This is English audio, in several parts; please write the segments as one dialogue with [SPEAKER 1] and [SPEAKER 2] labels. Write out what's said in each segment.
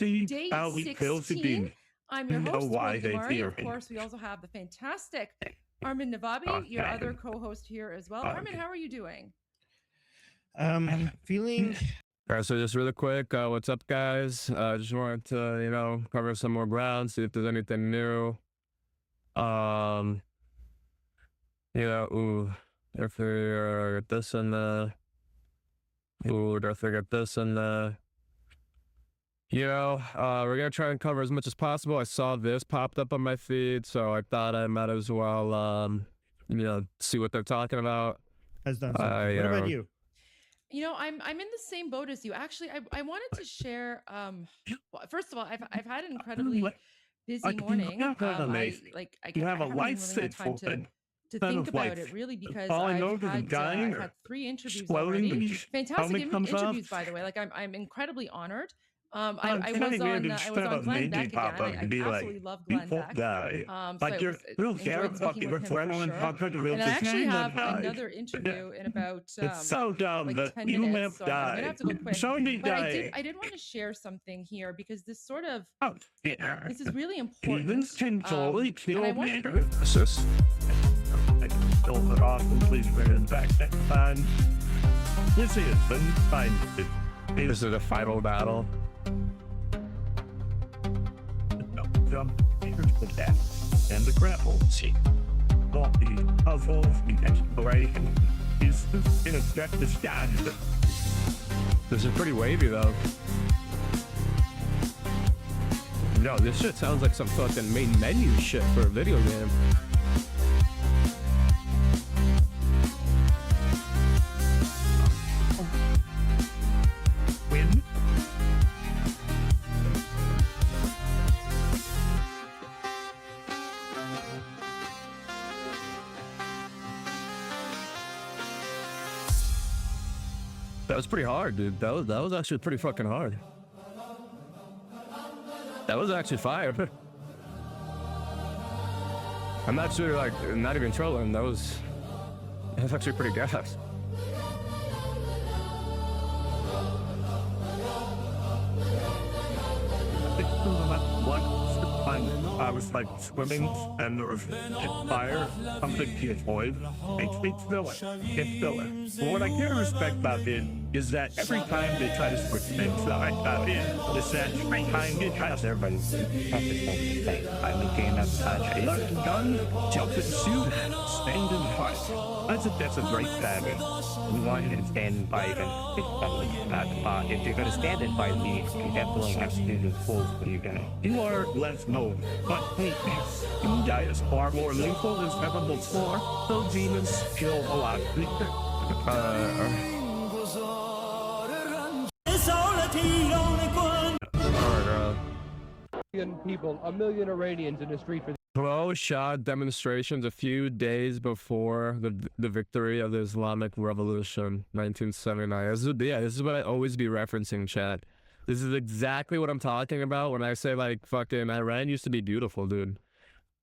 [SPEAKER 1] day 16. I'm your host, Damari. Of course, we also have the fantastic Armin Navabi, your other co-host here as well. Armin, how are you doing?
[SPEAKER 2] Feeling.
[SPEAKER 3] All right, so just really quick, what's up, guys? Just wanted to, cover some more ground, see if there's anything new. If we get this and if we get this and we're gonna try and cover as much as possible. I saw this popped up on my feed, so I thought I might as well, see what they're talking about.
[SPEAKER 2] Has done something. What about you?
[SPEAKER 1] I'm in the same boat as you. Actually, I wanted to share. Well, first of all, I've had an incredibly busy morning.
[SPEAKER 4] You have a life set
[SPEAKER 1] time to think about it, really, because I've had 3 interviews already. Fantastic interviews, by the way. Like I'm incredibly honored. I was on Glenn Beck again. I absolutely love Glenn Beck.
[SPEAKER 4] Like you're real fucking referendum and real.
[SPEAKER 1] And I actually have another interview in about
[SPEAKER 4] it's so dumb
[SPEAKER 1] like
[SPEAKER 4] that
[SPEAKER 1] 10
[SPEAKER 4] you
[SPEAKER 1] minutes, so I'm
[SPEAKER 4] die.
[SPEAKER 1] gonna have to go quick.
[SPEAKER 4] So
[SPEAKER 1] but I did want to share something here because this sort of this is really important.
[SPEAKER 4] And
[SPEAKER 1] I want
[SPEAKER 4] fill it off and please bring it back next time. This is fine.
[SPEAKER 3] This is a final battle.
[SPEAKER 4] Here's the death and the grapple. See, all the puzzles, the exploration is in effect the stand.
[SPEAKER 3] This is pretty wavy though. No, this shit sounds like some fucking main menu shit for a video game.
[SPEAKER 4] Win.
[SPEAKER 3] That was pretty hard, dude. That was actually pretty fucking hard. That was actually fire. I'm actually not even trolling. That's actually pretty gas.
[SPEAKER 4] I was like swimming and there was fire, something to avoid. It's filler. But what I can't respect about it is that every time they try to switch things that is that every time they try to everybody's I became a such a gun, jump in suit, stand in fight. That's a great pattern. We want you to stand and fight and if you're gonna stand and fight me, you definitely have to do the full for you guys. You are less known, but hey, you die is far more lethal than ever before. So demons kill a lot.
[SPEAKER 5] People, a million Iranians in the street for
[SPEAKER 3] Pro-Shah demonstrations a few days before the victory of the Islamic Revolution, 1979. This is what I always be referencing, chat. This is exactly what I'm talking about when I say, like, fucking Iran used to be beautiful, dude.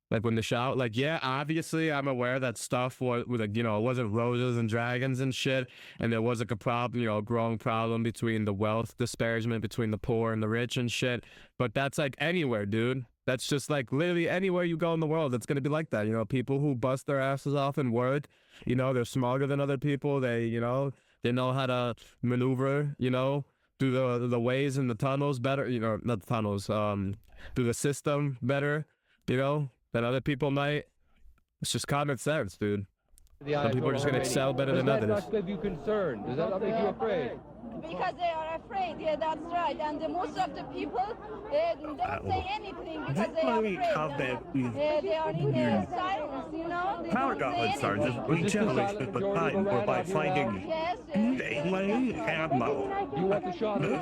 [SPEAKER 3] Like, when the Shah, like, yeah, obviously, I'm aware that stuff was like, it wasn't roses and dragons and shit, and there was, like, a problem, a growing problem between the wealth disparagement between the poor and the rich and shit, but that's, like, anywhere, dude. That's just, like, literally anywhere you go in the world, it's gonna be like that, people who bust their asses off and work, they're smarter than other people, they know how to maneuver, through the ways and the tunnels better, not the tunnels, through the system better, than other people might. It's just common sense, dude. Some people are just gonna excel better than others.
[SPEAKER 5] Does that not give you concern? Does that not make you afraid?
[SPEAKER 6] Because they are afraid, yeah, that's right. And most of the people don't say anything because they are afraid. They are in silence,
[SPEAKER 4] Power gauntlets are just regeneration of time by finding melee ammo.
[SPEAKER 5] You want the shot of the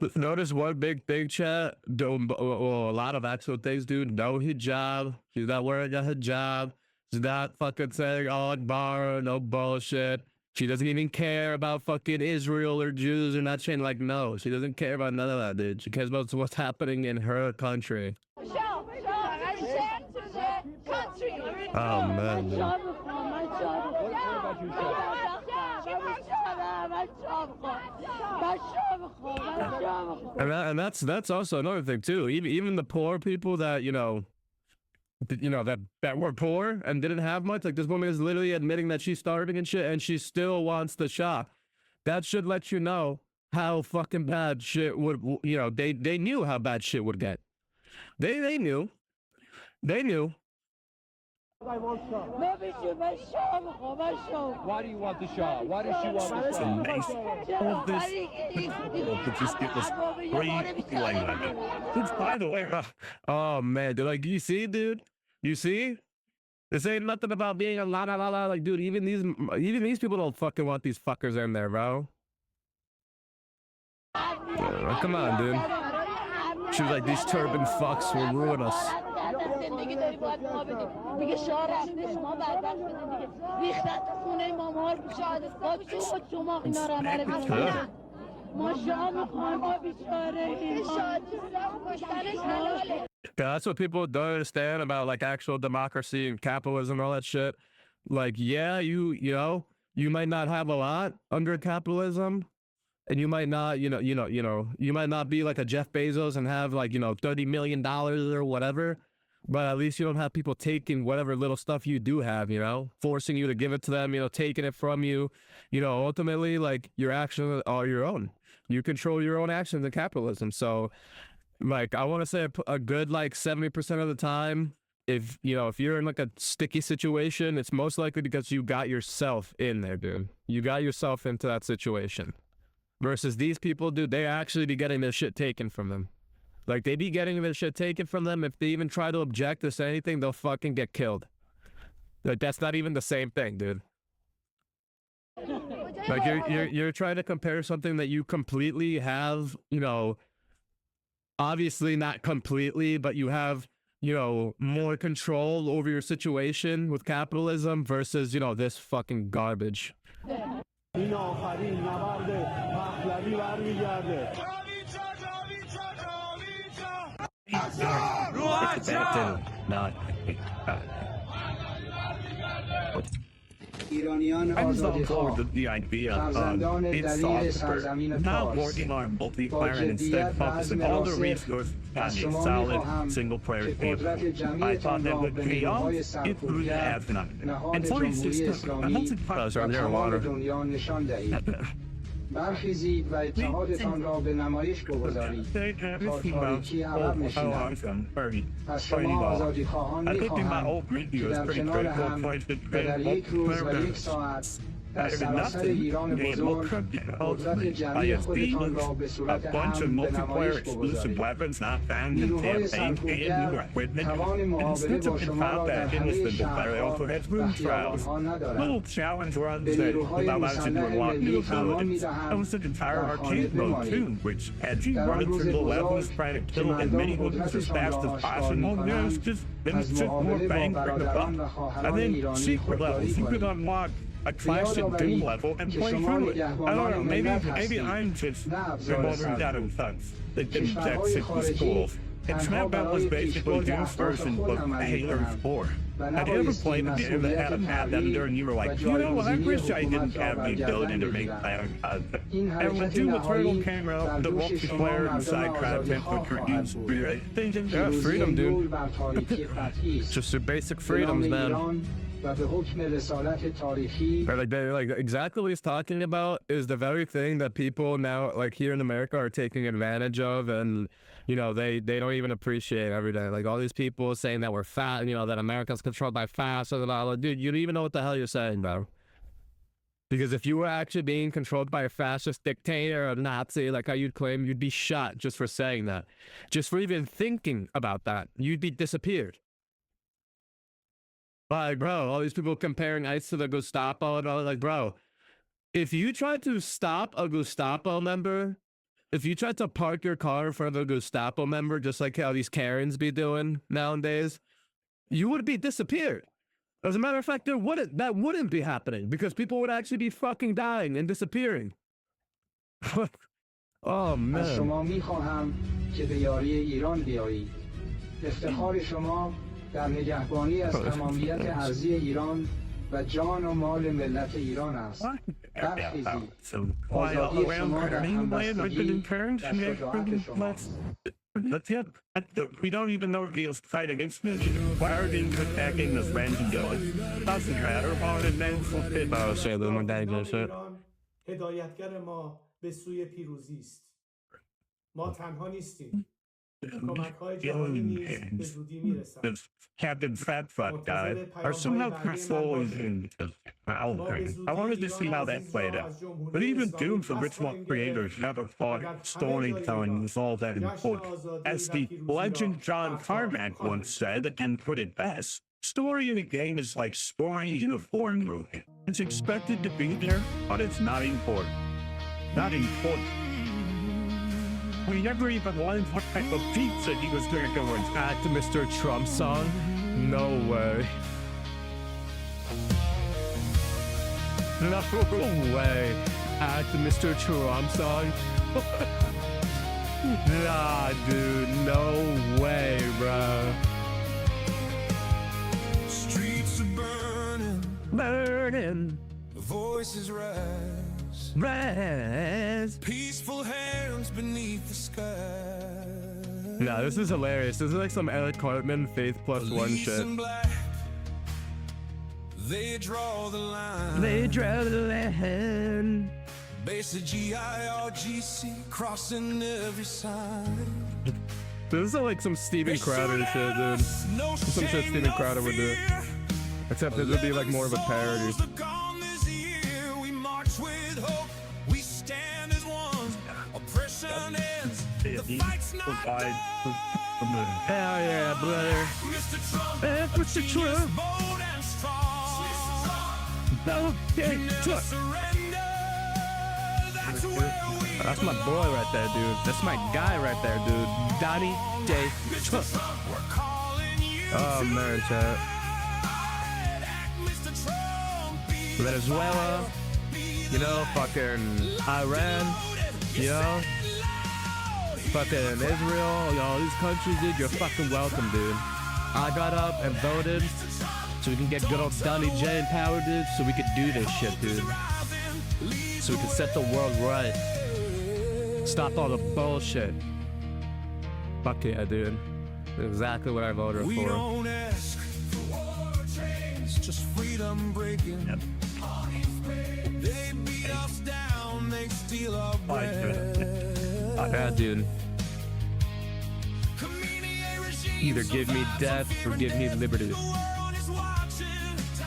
[SPEAKER 5] church?
[SPEAKER 3] Notice one big chat. A lot of actual things, dude. No hijab. She's not wearing a hijab. She's not fucking saying Akbar, no bullshit. She doesn't even care about fucking Israel or Jews or not saying, like, no. She doesn't care about none of that, dude. She cares about what's happening in her country.
[SPEAKER 6] and share to the country.
[SPEAKER 3] Oh, man, dude. And that's also another thing too. Even the poor people that that were poor and didn't have much. Like this woman is literally admitting that she's starving and shit, and she still wants the shop. That should let you know how fucking bad shit would. They knew how bad shit would get. They knew. They knew.
[SPEAKER 5] Why do you want the Shah? Why does she want the Shah?
[SPEAKER 4] Nice. All this. Just get this great feeling like it. By the way,
[SPEAKER 3] oh man, dude, like you see, dude, you see, this ain't nothing about being a la la la la. Like, dude, even these people don't fucking want these fuckers in there, bro. Yeah, come on, dude. She was like, these turban fucks will ruin us.
[SPEAKER 6] زندگی داری باید ما بدیم دیگه شاه رفته شما بدبخت بدین دیگه ریختن تو خونه ماما با شما اینا رو عمل میکنن ما شاه میخوایم ما بیچاره
[SPEAKER 3] That's what people don't understand about like actual democracy and capitalism and all that shit. Like, yeah, you might not have a lot under capitalism. And you might not, you might not be like a Jeff Bezos and have like, $30 million or whatever. But at least you don't have people taking whatever little stuff you do have, forcing you to give it to them, taking it from you. Ultimately, like, your actions are your own. You control your own actions in capitalism. So, like, I want to say a good, like, 70% of the time, if you're in, like, a sticky situation, it's most likely because you got yourself in there, dude. You got yourself into that situation. Versus these people, dude, they actually be getting their shit taken from them. Like, they be getting their shit taken from them. If they even try to object or say anything, they'll fucking get killed. Like, that's not even the same thing, dude. Like, you're trying to compare something that you completely have, obviously not completely, but you have, more control over your situation with capitalism versus, this fucking garbage.
[SPEAKER 4] I was on board with the idea of not working on multiplayer and instead focusing all the resources on a solid single-player game. I thought that would pay off if we would have none. And for instance, I'm not surprised I'm there water.
[SPEAKER 2] برخیزید و اتحادتان را به نمایش بگذارید تا تاریکی عقب نشینند. پس شما آزادی خواهان میخواهند در کنار هم و در یک روز و یک ساعت در سراسر ایران بزرگ قدرت جمعی خودتان را به صورت هم به نمایش بگذارید. نیروهای سرکوبگر توان مقابله با شما را در همه شهرها و خیابانها ندارند. به نیروهای مسلح ملی فرمان میدهند تا خانه بمانید. در آن روز بزرگ که مردم قدرتشان را آشکار میکنند از مقابله با برادران و خواهران ایرانی خودداری کنید.
[SPEAKER 4] A classic Doom level and play through it. I don't know, maybe I'm just revolving down in thugs. That didn't that schools. And Snapback was basically Doom's version of Halo 4. Have you ever played a game that had a path editor and you were like, I wish I didn't have the ability to make that. And with Doom Eternal came out, the multiplayer and side content which were used.
[SPEAKER 3] Yeah, freedom, dude. Just your basic freedoms, man. Like exactly what he's talking about is the very thing that people now, like here in America, are taking advantage of, and they don't even appreciate every day. Like all these people saying that we're fat, that America's controlled by fascists, dude, you don't even know what the hell you're saying, bro. Because if you were actually being controlled by a fascist dictator or a Nazi, like how you'd claim, you'd be shot just for saying that, just for even thinking about that. You'd be disappeared. Like, bro, all these people comparing ICE to the Gestapo and all that, like, bro, if you try to stop a Gestapo member, if you try to park your car in front of a Gestapo member, just like how these Karens be doing nowadays, you would be disappeared. As a matter of fact, that wouldn't be happening because people would actually be fucking dying and disappearing. Oh, man. در نگهبانی از تمامیت ارضی ایران
[SPEAKER 2] و جان و مال ملت ایران است. برخیزید. آزادی شما در همبستگی در شجاعت شماست.
[SPEAKER 4] That's it. We don't even know if he'll fight against me. Why are they attacking this random guy? Doesn't matter about it, man.
[SPEAKER 7] هدایتگر ما به سوی پیروزی است. ما تنها نیستیم. کمک‌های جهانی نیز به زودی می‌رسند.
[SPEAKER 4] Captain Fat Fuck guy are somehow controlling I wanted to see how that played out. But even Doom for Richmond creators never thought storytelling was all that important. As the legend John Carmack once said, and put it best, story in a game is like story in a foreign movie. It's expected to be there, but it's not important. Not important. We never even learned what type of pizza he was going to go and
[SPEAKER 3] add to Mr. Trump song? No way. No way. Add to Mr. Trump song? Nah, dude. No way, bro.
[SPEAKER 8] Streets are burning.
[SPEAKER 3] Burning.
[SPEAKER 8] Voices rise.
[SPEAKER 3] Rise.
[SPEAKER 8] Peaceful hands beneath the sky.
[SPEAKER 3] Nah, this is hilarious. This is like some Eric Cartman Faith Plus One shit.
[SPEAKER 8] They draw the line.
[SPEAKER 3] They draw the line.
[SPEAKER 8] Basic GIRGC crossing every sign.
[SPEAKER 3] This is like some Steven Crowder shit, dude. Some shit Steven Crowder would do. Except this would be like more of a parody. Hell yeah, brother. Mr. Trump. That's my boy right there, dude. That's my guy right there, dude. Donnie J. Trump. Oh, man, chat. Venezuela. You know, fucking Iran. You know? Fucking Israel, all these countries, dude, you're fucking welcome, dude. I got up and voted so we can get good old Donnie J in power, dude, so we could do this shit, dude. So we can set the world right. Stop all the bullshit. Fuck yeah, dude. Exactly what I voted for.
[SPEAKER 8] We don't ask for war or change, just freedom breaking. Yep. They beat us down, they steal our breath.
[SPEAKER 3] Yeah, dude. Either give me death or give me liberty.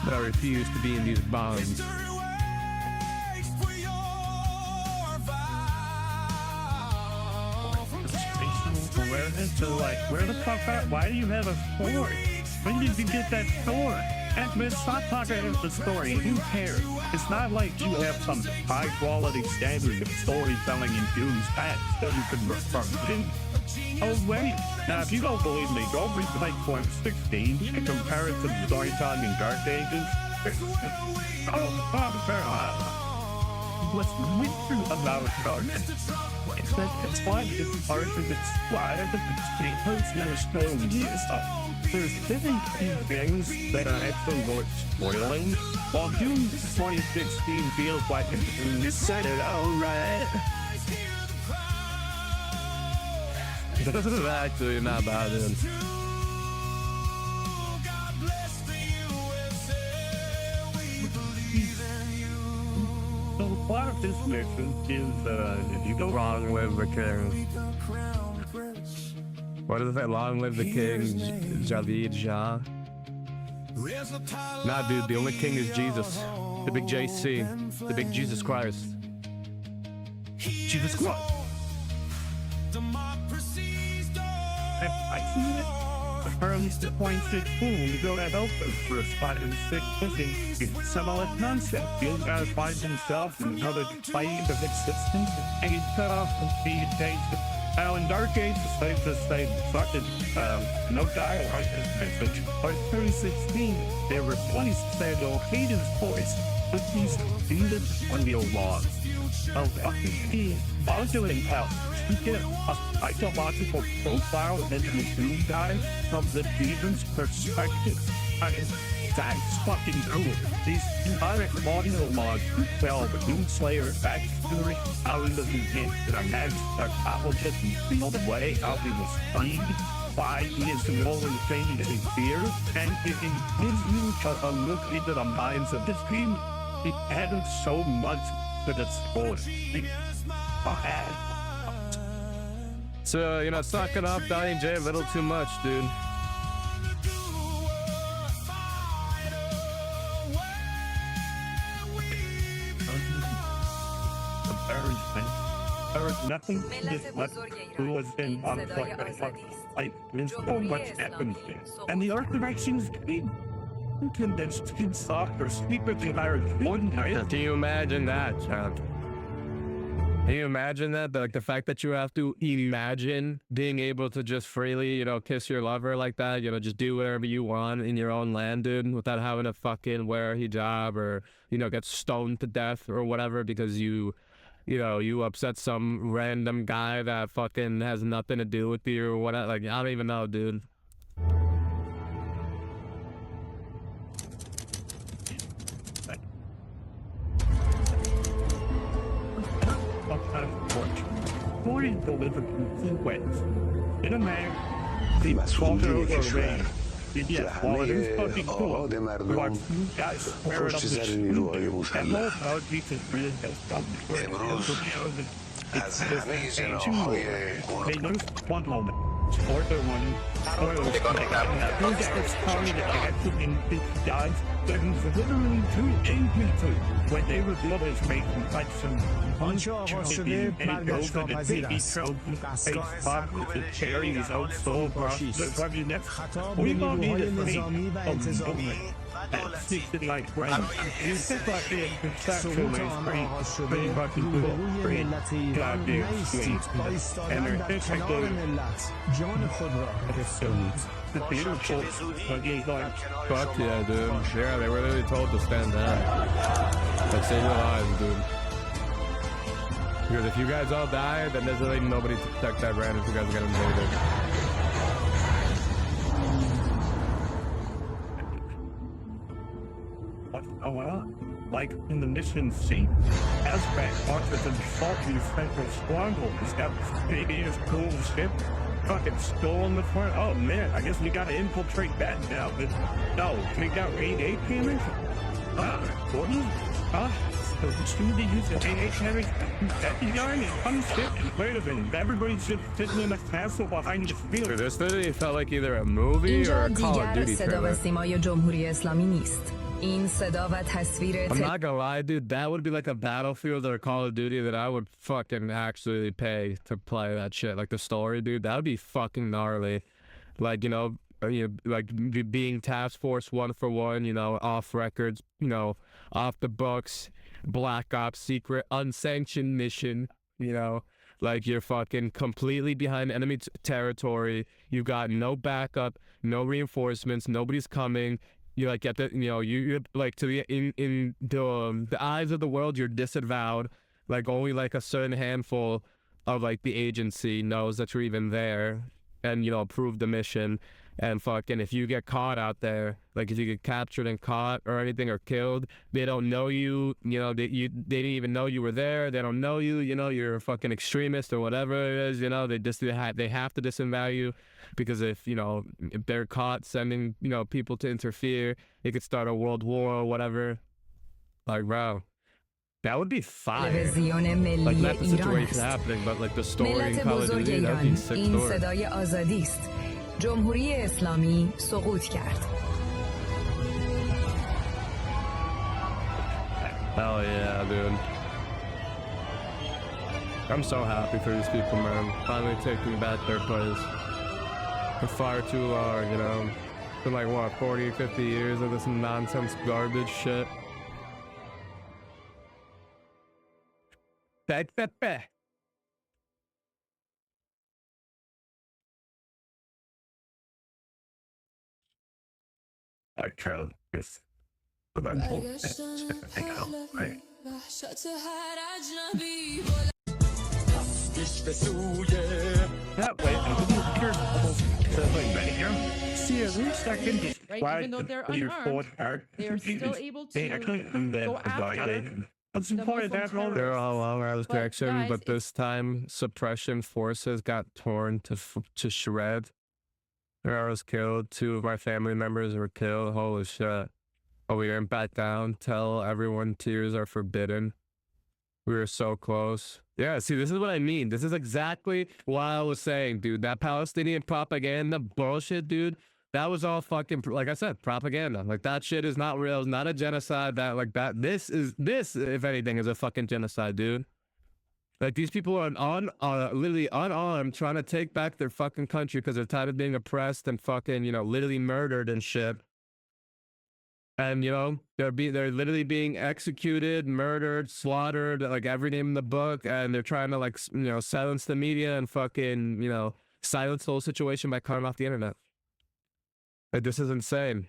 [SPEAKER 3] But I refuse to be in these bonds.
[SPEAKER 4] Where the fuck are? Why do you have a sword? When did you get that sword? And stop talking about the story. Who cares? It's not like you have some high quality standard of storytelling in Doom's past that you can refer to. Oh wait, now if you don't believe me, go read like point 16 and compare it to the storytelling in Dark Ages. What's weird about Dark Ages? It's that it's why it's hard to describe the because there's no years of. There's different things that are actually worth spoiling, while Doom 2016 feels like you said it alright.
[SPEAKER 3] This is actually not bad, dude.
[SPEAKER 4] So part of this mission is you go
[SPEAKER 3] Long live the king. What does that? Long live the king, Javid Jah. Nah, dude, the only king is Jesus. The big JC. The big Jesus Christ. Jesus Christ.
[SPEAKER 4] I see it. Early to point 16, you go that open for a spot in 6 missing. It's similar concept. You gotta find himself and another plane of existence, and you cut off and see it takes it. Now in Dark Ages, they started no dialogue as message. By 2016, they replaced Sandal Hayden's voice with these deleted audio logs of fucking moduling out. You get a psychological profile into the Doom guy from the demons' perspective. That's fucking cool. These ironic audio mods fell between Slayer back to the thousands of hits that I had stuck. I will just feel the way I'll be stunned by his rolling change in fear, and it gives you a look into the minds of this team. It added so much to the sport.
[SPEAKER 3] So, you know, sucking off Donnie J a little too much, dude.
[SPEAKER 4] There was nothing who was in on like there's so much happened there. And the Orthodox seems to be condensed in soccer, sleepers in Irish one night.
[SPEAKER 3] Can you imagine that, Chad? Can you imagine that? Like the fact that you have to imagine being able to just freely, you know, kiss your lover like that, you know, just do whatever you want in your own land, dude, without having to fucking wear a hijab or, you know, get stoned to death or whatever because you know, you upset some random guy that fucking has nothing to do with you or whatever. Like, I don't even know, dude.
[SPEAKER 4] Morning delivered in wet. In a man, the water over rain. Yeah, well, it is fucking cool. But you guys swear it up the street. And all how decent really has come. It's they noticed one moment. Or the one. Who gets started at in big guys? There's literally 2 angry food. When they reveal his mate and fight some
[SPEAKER 9] آنچه آغاز شده برگشتگاه پذیر است.
[SPEAKER 4] قصد cherries out so
[SPEAKER 9] خطاب به نیروهای نظامی و انتظامی سقوط آن آغاز شده روبروی ملت ایران نایستید با ایستادن در کنار ملت جان خود را حفظ کنید.
[SPEAKER 3] Fuck yeah, dude. Yeah, they were literally told to stand down. Like, save your lives, dude. Because if you guys all die, then there's really nobody to protect that brand if you guys get invaded.
[SPEAKER 4] Oh well, like in the mission scene, Azrak marches and salty central stronghold. He's got this big ass cool ship. Fucking stolen the front. Oh man, I guess we gotta infiltrate that now. But no, we got 8 cameras. Gordon? So should they use the 8 cameras? That yarn is unship. Wait a minute, everybody's just sitting in a castle behind the field.
[SPEAKER 3] This literally felt like either a movie or a Call of Duty trailer. I'm not gonna lie, dude, that would be like a Battlefield or a Call of Duty that I would fucking actually pay to play that shit. Like the story, dude, that would be fucking gnarly. Like, you know, like being Task Force 141, you know, off records, you know, off the books, Black Ops, secret, unsanctioned mission, you know, like you're fucking completely behind enemy territory. You got no backup, no reinforcements, nobody's coming. You like get the, you know, you're like to the in the eyes of the world, you're disavowed. Like only like a certain handful of like the agency knows that you're even there, and you know, approve the mission. And fucking if you get caught out there, like if you get captured and caught or anything or killed, they don't know you. You know, they didn't even know you were there. They don't know you. You know, you're a fucking extremist or whatever it is. You know, they have to disavow you. Because if, you know, if they're caught sending, you know, people to interfere, it could start a world war or whatever. Like, bro, that would be fire. Like, not the situation happening, but like the story in Call of Duty, that would be sick story.
[SPEAKER 10] جمهوری اسلامی سقوط کرد.
[SPEAKER 3] Hell yeah, dude. I'm so happy for these people, man. Finally taking back their place. For far too long, you know. It's been like, what, 40, 50 years of this nonsense garbage shit. Back.
[SPEAKER 4] I can't just that way, I didn't hear almost the way back here. See, at least I can just
[SPEAKER 1] right? Even though they're unarmed, they are still able to go after the Muslim
[SPEAKER 3] There are
[SPEAKER 1] terrorists.
[SPEAKER 3] all around direction, but this time suppression forces got torn to shred. I was killed. 2 of my family members were killed. Holy shit. Oh, we didn't back down. Tell everyone tears are forbidden. We were so close. Yeah, see, this is what I mean. This is exactly what I was saying, dude. That Palestinian propaganda bullshit, dude. That was all fucking, like I said, propaganda. Like, that shit is not real. It's not a genocide. This, if anything, is a fucking genocide, dude. Like, these people are literally unarmed, trying to take back their fucking country because they're tired of being oppressed and fucking, you know, literally murdered and shit. And, you know, they're literally being executed, murdered, slaughtered, like every name in the book. And they're trying to, like, you know, silence the media and fucking, you know, silence the whole situation by cutting off the internet. Like, this is insane.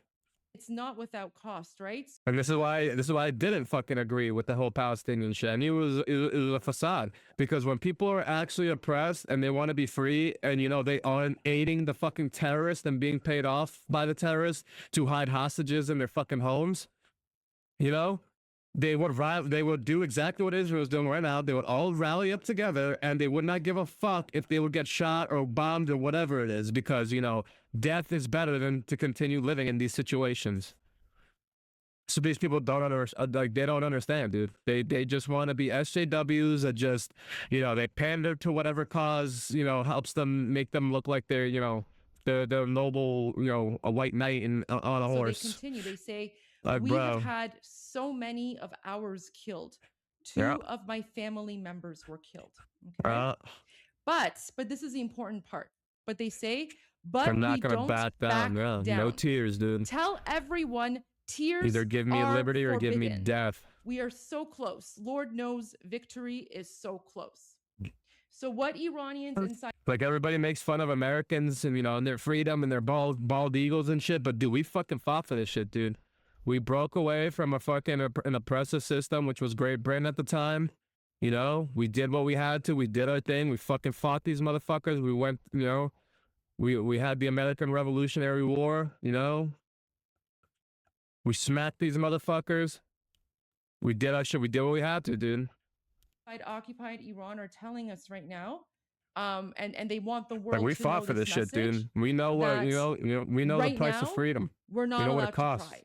[SPEAKER 1] It's not without cost, right?
[SPEAKER 3] And this is why I didn't fucking agree with the whole Palestinian shit. And it was a facade, because when people are actually oppressed and they want to be free, and, you know, they aren't aiding the fucking terrorists and being paid off by the terrorists to hide hostages in their fucking homes, you know, they would do exactly what Israel is doing right now. They would all rally up together, and they would not give a fuck if they would get shot or bombed or whatever it is, because, you know, death is better than to continue living in these situations. So these people don't understand, dude. They just want to be SJWs that just, you know, they pander to whatever cause, you know, helps them, make them look like they're, you know, they're noble, you know, a white knight on a horse.
[SPEAKER 1] They continue. They say, we have had so many of ours killed. 2 of my family members were killed. Okay? But this is the important part. But they say, but
[SPEAKER 3] I'm not gonna back down. No tears, dude.
[SPEAKER 1] Tell everyone tears
[SPEAKER 3] either give me liberty or
[SPEAKER 1] forbidden.
[SPEAKER 3] give me death.
[SPEAKER 1] We are so close. Lord knows victory is so close. So what Iranians inside,
[SPEAKER 3] like, everybody makes fun of Americans and, you know, and their freedom and their bald eagles and shit, but dude, we fucking fought for this shit, dude. We broke away from a fucking an oppressive system, which was Great Britain at the time. You know, we did what we had to. We did our thing. We fucking fought these motherfuckers. We went, you know, we had the American Revolutionary War, you know. We smacked these motherfuckers. We did our shit. We did what we had to, dude.
[SPEAKER 1] Occupied Iran are telling us right now, and they want the world
[SPEAKER 3] like, we
[SPEAKER 1] to
[SPEAKER 3] fought
[SPEAKER 1] know
[SPEAKER 3] for this shit,
[SPEAKER 1] message,
[SPEAKER 3] dude. We know what, you know, we know
[SPEAKER 1] right
[SPEAKER 3] the price
[SPEAKER 1] now,
[SPEAKER 3] of freedom.
[SPEAKER 1] We're not
[SPEAKER 3] we know
[SPEAKER 1] allowed
[SPEAKER 3] what it costs.
[SPEAKER 1] to cry.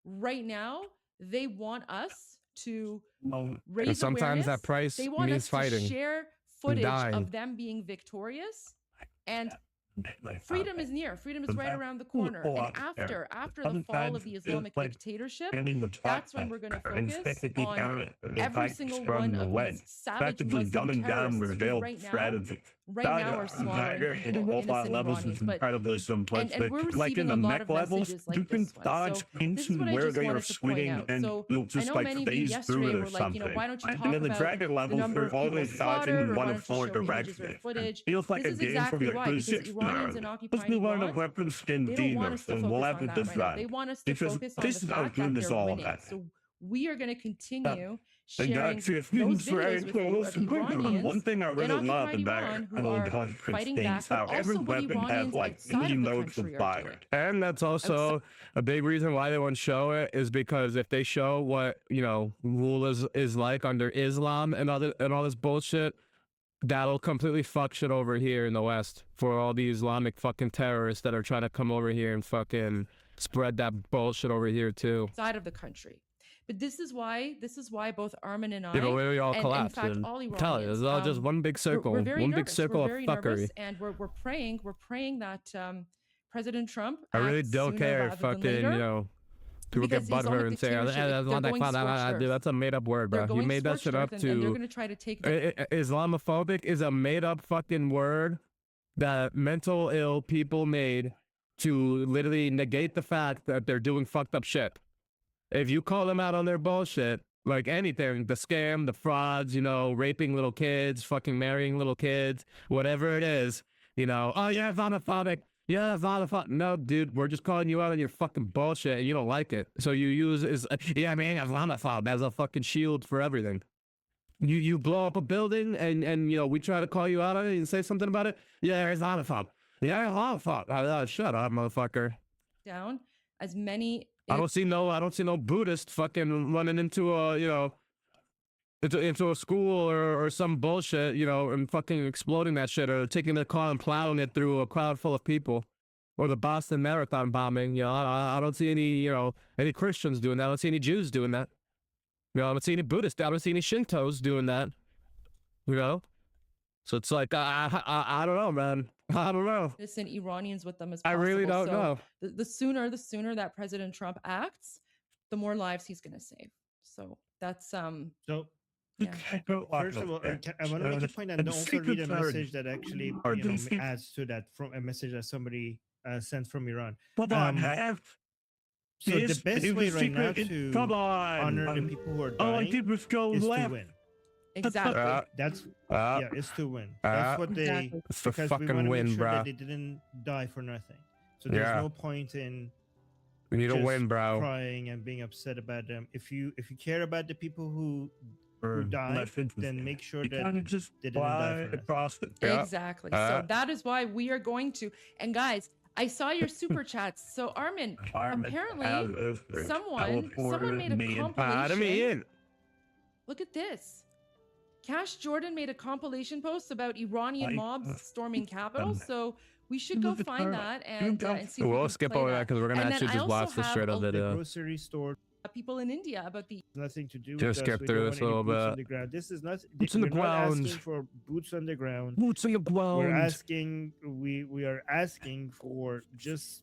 [SPEAKER 1] Right now, they want us to raise
[SPEAKER 3] and sometimes
[SPEAKER 1] awareness.
[SPEAKER 3] that price
[SPEAKER 1] they want
[SPEAKER 3] means
[SPEAKER 1] us
[SPEAKER 3] fighting.
[SPEAKER 1] To share footage of them being victorious, and freedom is near. Freedom is right around the corner. And after the fall of the Islamic dictatorship, that's when we're going to focus on every single one of these savage Muslim terrorists who right now are slaughtering innocent Iranians. And we're receiving a lot of messages like this one. So this is what I just wanted to point out. So I know many of you yesterday were like, you know, why don't you talk about the number of people slaughtered, or why don't you show images or footage? This is exactly why, because Iranians and occupying Iran, they don't want us to focus on that right now. They want us to focus on the fact that they're winning. So we are going to continue sharing those videos with you of Iranians
[SPEAKER 4] one thing I really love about
[SPEAKER 1] who are fighting back, but also what Iranians outside of the country are doing.
[SPEAKER 3] And that's also a big reason why they won't show it, is because if they show what, you know, rule is like under Islam and all this bullshit, that'll completely fuck shit over here in the West for all the Islamic fucking terrorists that are trying to come over here and fucking spread that bullshit over here too.
[SPEAKER 1] Side of the country. But this is why both Armin and I,
[SPEAKER 3] we all collapsed.
[SPEAKER 1] In fact, all Iranians,
[SPEAKER 3] tell you, it's all just one big circle,
[SPEAKER 1] we're very nervous.
[SPEAKER 3] Big circle
[SPEAKER 1] we're very
[SPEAKER 3] of fuckery.
[SPEAKER 1] Nervous, and we're praying that President Trump.
[SPEAKER 3] I really don't care if fucking, you know, people get butthurt and say, dude, that's a made-up word, bro. You made that shit up to.
[SPEAKER 1] And they're going to try to take
[SPEAKER 3] Islamophobic is a made-up fucking word that mental ill people made to literally negate the fact that they're doing fucked up shit. If you call them out on their bullshit, like anything, the scam, the frauds, you know, raping little kids, fucking marrying little kids, whatever it is, you know, oh, yeah, Islamophobic. Yeah, Islamophobic. No, dude, we're just calling you out on your fucking bullshit and you don't like it. So you use Islamophobic as a fucking shield for everything. You blow up a building and you know, we try to call you out on it and say something about it. Yeah, Islamophobic. Yeah, Islamophobic. Shut up, motherfucker.
[SPEAKER 1] Down. as many.
[SPEAKER 3] I don't see no Buddhist fucking running into a, you know, into a school or some bullshit, you know, and fucking exploding that shit, or taking their car and plowing it through a crowd full of people, or the Boston Marathon bombing. You know, I don't see any, you know, any Christians doing that. I don't see any Jews doing that. You know, I don't see any Buddhists. I don't see any Shintos doing that. You know, so it's like I don't know, man. I don't know.
[SPEAKER 1] Innocent Iranians with them as possible.
[SPEAKER 3] I really don't know.
[SPEAKER 1] The sooner that President Trump acts, the more lives he's going to save. So that's
[SPEAKER 11] So
[SPEAKER 1] yeah.
[SPEAKER 11] first of all, I want to make a point and also read a message that actually, you know, adds to that, from a message that somebody sent from Iran. So the best way right now to honor the people who are dying is to win.
[SPEAKER 1] Exactly.
[SPEAKER 11] That's it's to win. That's what they because we want to make sure that they didn't die for nothing. So there's no point in
[SPEAKER 3] we need to win, bro.
[SPEAKER 11] Crying and being upset about them. If you care about the people who died, then make sure that they didn't die for nothing.
[SPEAKER 1] Exactly. So that is why we are going to. And guys, I saw your super chats. So Armin apparently someone made a compilation. Look at this. Cash Jordan made a compilation post about Iranian mobs storming Capitol. So we should go find that and see.
[SPEAKER 3] We'll skip over that because we're gonna actually just watch the straight of it.
[SPEAKER 11] Grocery store.
[SPEAKER 1] People in India about the
[SPEAKER 11] nothing to do.
[SPEAKER 3] Just skip through this a little bit.
[SPEAKER 11] This is not
[SPEAKER 3] boots on the ground.
[SPEAKER 11] Asking for boots on the ground.
[SPEAKER 3] Boots on the ground.
[SPEAKER 11] We are asking for just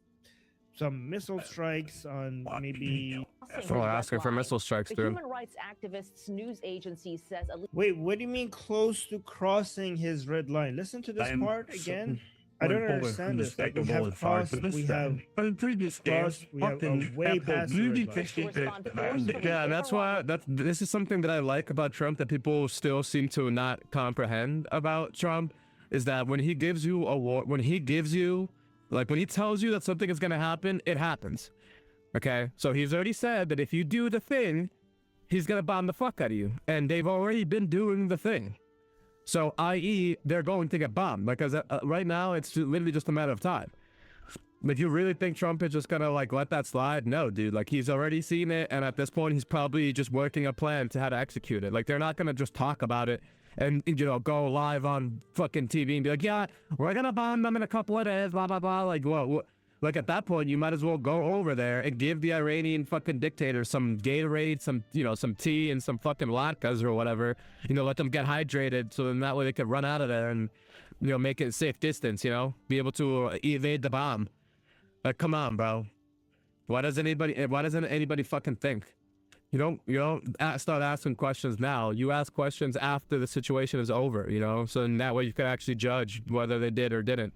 [SPEAKER 11] some missile strikes on maybe.
[SPEAKER 3] We're asking for missile strikes,
[SPEAKER 12] the
[SPEAKER 3] dude.
[SPEAKER 12] Human Rights Activists News Agency says.
[SPEAKER 11] Wait, what do you mean close to crossing his red line? Listen to this part again. I don't understand this. Like, we have crossed, we have crossed, we have way past the red line.
[SPEAKER 3] Yeah, and that's why this is something that I like about Trump that people still seem to not comprehend about Trump, is that when he gives you a war, when he tells you that something is going to happen, it happens. Okay, so he's already said that if you do the thing, he's gonna bomb the fuck out of you, and they've already been doing the thing. So, i.e., they're going to get bombed, because right now it's literally just a matter of time. But you really think Trump is just gonna like let that slide? No, dude. Like, he's already seen it, and at this point, he's probably just working a plan to how to execute it. Like, they're not gonna just talk about it and, you know, go live on fucking TV and be like, yeah, we're gonna bomb them in a couple of days, blah blah blah. Like, well. Like, at that point, you might as well go over there and give the Iranian fucking dictator some Gatorade, some tea and some fucking latkes or whatever. You know, let them get hydrated so then that way they could run out of there and, you know, make it a safe distance, you know? Be able to evade the bomb. Like, come on, bro. Why doesn't anybody fucking think? You don't start asking questions now. You ask questions after the situation is over, you know? So in that way you can actually judge whether they did or didn't.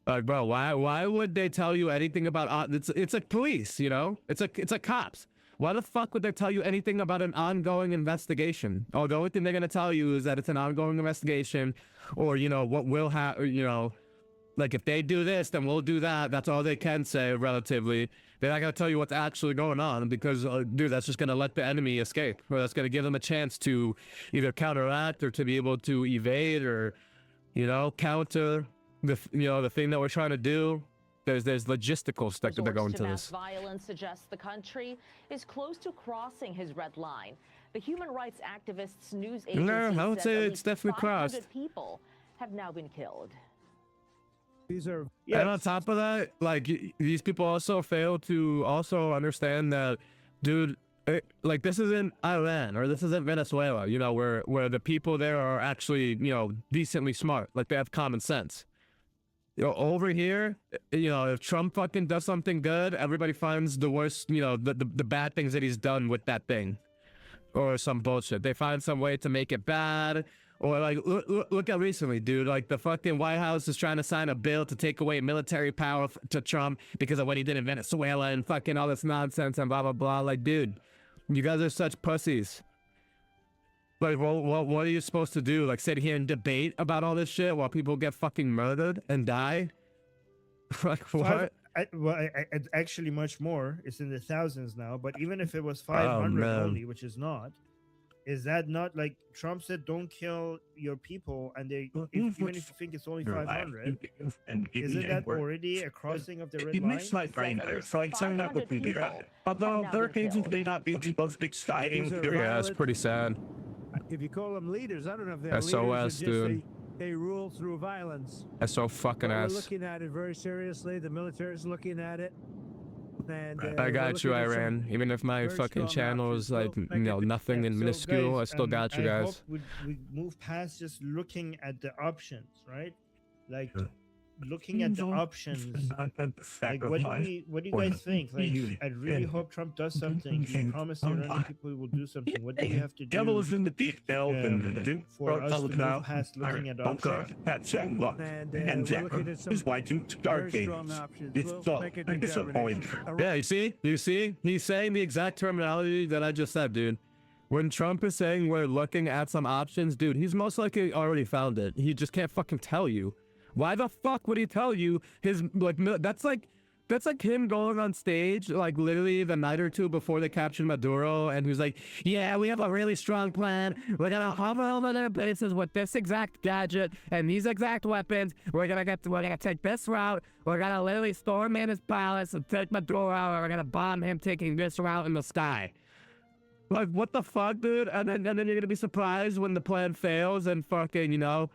[SPEAKER 3] Like, bro, why would they tell you anything about it's like police, you know? It's like cops. Why the fuck would they tell you anything about an ongoing investigation? Oh, the only thing they're gonna tell you is that it's an ongoing investigation, or, you know, what will happen, you know, like if they do this, then we'll do that. That's all they can say, relatively. They're not gonna tell you what's actually going on, because, dude, that's just gonna let the enemy escape, or that's gonna give them a chance to either counteract or to be able to evade or, you know, counter the thing that we're trying to do. There's logistical stuff that they're going to this.
[SPEAKER 12] Violence suggests the country is close to crossing his red line. The Human Rights Activists News Agency
[SPEAKER 3] says I would say it's definitely crossed.
[SPEAKER 12] People have now been killed.
[SPEAKER 11] These are,
[SPEAKER 3] and on top of that, like, these people also fail to also understand that, dude, like, this isn't Iran or this isn't Venezuela, you know, where the people there are actually, you know, decently smart, like they have common sense. You know, over here, you know, if Trump fucking does something good, everybody finds the worst, you know, the bad things that he's done with that thing, or some bullshit. They find some way to make it bad, or like, look at recently, dude. Like, the fucking White House is trying to sign a bill to take away military power to Trump because of what he did in Venezuela and fucking all this nonsense and blah blah blah. Like, dude, you guys are such pussies. Like, well, what are you supposed to do? Like, sit here and debate about all this shit while people get fucking murdered and die? Like, what?
[SPEAKER 11] It's actually much more. It's in the thousands now. But even if it was 500 only, which is not, Is that not like Trump said, don't kill your people, and they even if you think it's only 500, isn't that already a crossing of the red line?
[SPEAKER 4] It makes my brain hurt. So like some that would be right. Although their cases may not be the most exciting.
[SPEAKER 3] Yeah, it's pretty sad.
[SPEAKER 13] If you call them leaders, I don't know if they're
[SPEAKER 3] SOS,
[SPEAKER 13] leaders,
[SPEAKER 3] dude.
[SPEAKER 13] They rule through violence.
[SPEAKER 3] SO fucking
[SPEAKER 13] We're
[SPEAKER 3] ass.
[SPEAKER 13] looking at it very seriously. The military's looking at it. And,
[SPEAKER 3] I got you, Iran. Even if my fucking channel is like, you know, nothing and minuscule, I still got you guys.
[SPEAKER 11] I hope we move past just looking at the options, right? Like looking at the options. Like what do you guys think? Like I really hope Trump does something. He promised the Iranian people he will do something. What do we have to do?
[SPEAKER 4] Devil is in the details and
[SPEAKER 11] for us to move past looking at options.
[SPEAKER 13] And we're looking at some very strong options. We'll make a determination.
[SPEAKER 3] Yeah, you see? He's saying the exact terminology that I just said, dude. When Trump is saying we're looking at some options, dude, he's most likely already found it. He just can't fucking tell you. Why the fuck would he tell you his, like, that's like him going on stage, like, literally the night or two before they captured Maduro, and he's like, yeah, we have a really strong plan. We're gonna hover over their bases with this exact gadget and these exact weapons. We're gonna take this route. We're gonna literally storm in his palace and take Maduro out, and we're gonna bomb him taking this route in the sky. Like, what the fuck, dude? And then you're gonna be surprised when the plan fails and fucking, you know,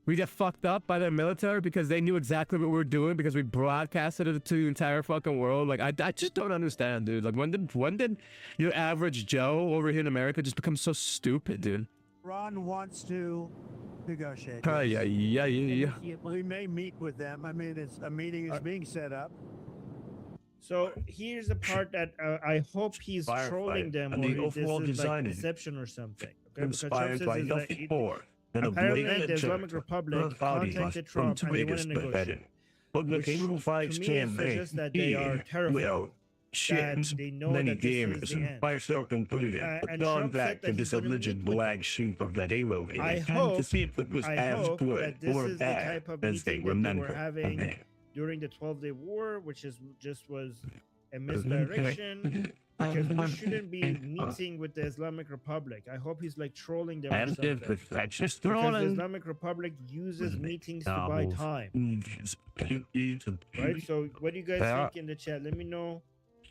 [SPEAKER 3] we get fucked up by the military because they knew exactly what we were doing because we broadcasted it to the entire fucking world. Like, I just don't understand, dude. Like, when did your average Joe over here in America just become so stupid, dude?
[SPEAKER 13] Iran wants to negotiate.
[SPEAKER 3] Yeah.
[SPEAKER 13] We may meet with them. I mean, a meeting is being set up.
[SPEAKER 11] So here's the part that I hope he's trolling them, or this is like deception or something. Okay? Because Trump says apparently the Islamic Republic contacted Trump and they want to negotiate. Which to me suggests that they are terrified. That they know that this is the end. And Trump said that he's going to meet with them. I hope that this is the type of meeting that they were having during the 12-day war, which was a misdirection. Because we shouldn't be meeting with the Islamic Republic. I hope he's like trolling them or something. Because the Islamic Republic uses meetings to buy time. Right? So what do you guys think in the chat? Let me know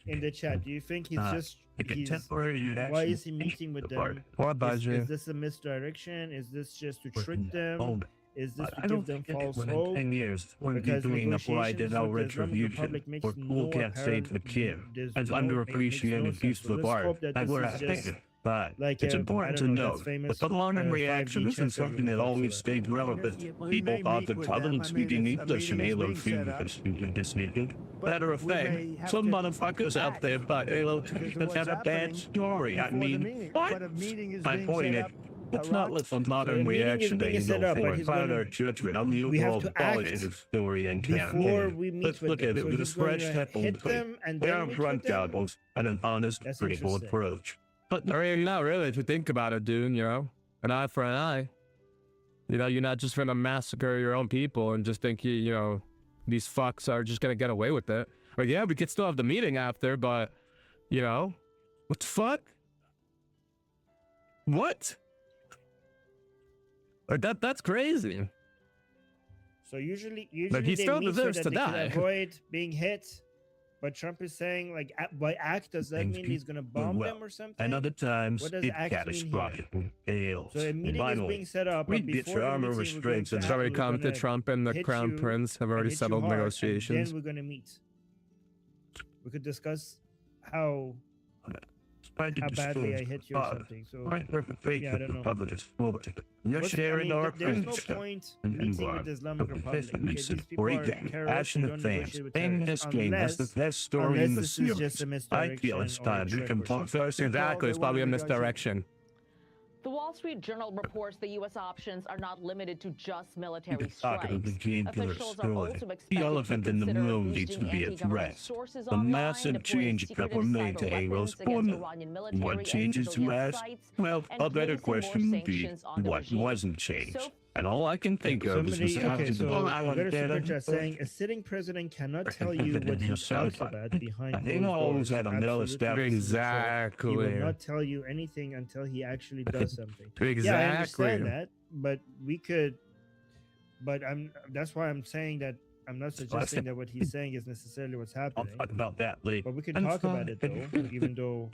[SPEAKER 11] in the chat. Do you think he's why is he meeting with them? Is this a misdirection? Is this just to trick them? Is this to give them false hope?
[SPEAKER 4] 10 years when doing a polite retribution for who can't save the kid as underappreciated piece of art that we're affected by. It's important to note that the long reaction isn't something that always stays relevant. People often tell speaking English in Halo 2 because this needed. Matter of fact, some motherfuckers out there by Halo 2 that have a bad story. I mean, what? My point is, it's not with a modern reaction that you go for a further judgment on the overall quality of the story and campaign. Let's look at it with a fresh head on they are front doubles and an honest, critical approach.
[SPEAKER 3] But I mean, not really, if you think about it, dude, you know? An eye for an eye. You know, you're not just gonna massacre your own people and just think, you know, these fucks are just gonna get away with it. But yeah, we could still have the meeting after, but, you know, what the fuck? What? That's crazy.
[SPEAKER 11] So usually
[SPEAKER 3] like he still deserves to die.
[SPEAKER 11] Avoid being hit, but Trump is saying like by act does that mean he's gonna bomb them or something?
[SPEAKER 4] And other times it catastrophic fails.
[SPEAKER 11] So a meeting is being set up.
[SPEAKER 4] We get your armor restraints and
[SPEAKER 3] already come to Trump and the Crown Prince have already settled negotiations.
[SPEAKER 11] Then we're gonna meet. We could discuss how badly I hit you or something. So yeah, I don't know.
[SPEAKER 4] You're sharing our
[SPEAKER 11] there's no point meeting with the Islamic Republic. These people are terrorists. You don't negotiate with terrorists unless this is just a misdirection.
[SPEAKER 4] I feel it's time to confront first.
[SPEAKER 3] Exactly, it's probably a misdirection.
[SPEAKER 12] The Wall Street Journal reports the U.S. options are not limited to just military strikes. Officials are also expected
[SPEAKER 4] the elephant in the room needs to be addressed. The massive changes that were made to Halo's formula. What changes to last? Well, a better question would be, what wasn't changed? And all I can think of is
[SPEAKER 11] okay, so we got a super chat saying a sitting president cannot tell you what he talks about behind closed doors.
[SPEAKER 3] Exactly.
[SPEAKER 11] He will not tell you anything until he actually does something.
[SPEAKER 3] Exactly.
[SPEAKER 11] Yeah, I understand that, but we could. But that's why I'm saying that I'm not suggesting that what he's saying is necessarily what's happening.
[SPEAKER 4] I'll talk about that later.
[SPEAKER 11] But we can talk about it though, even though,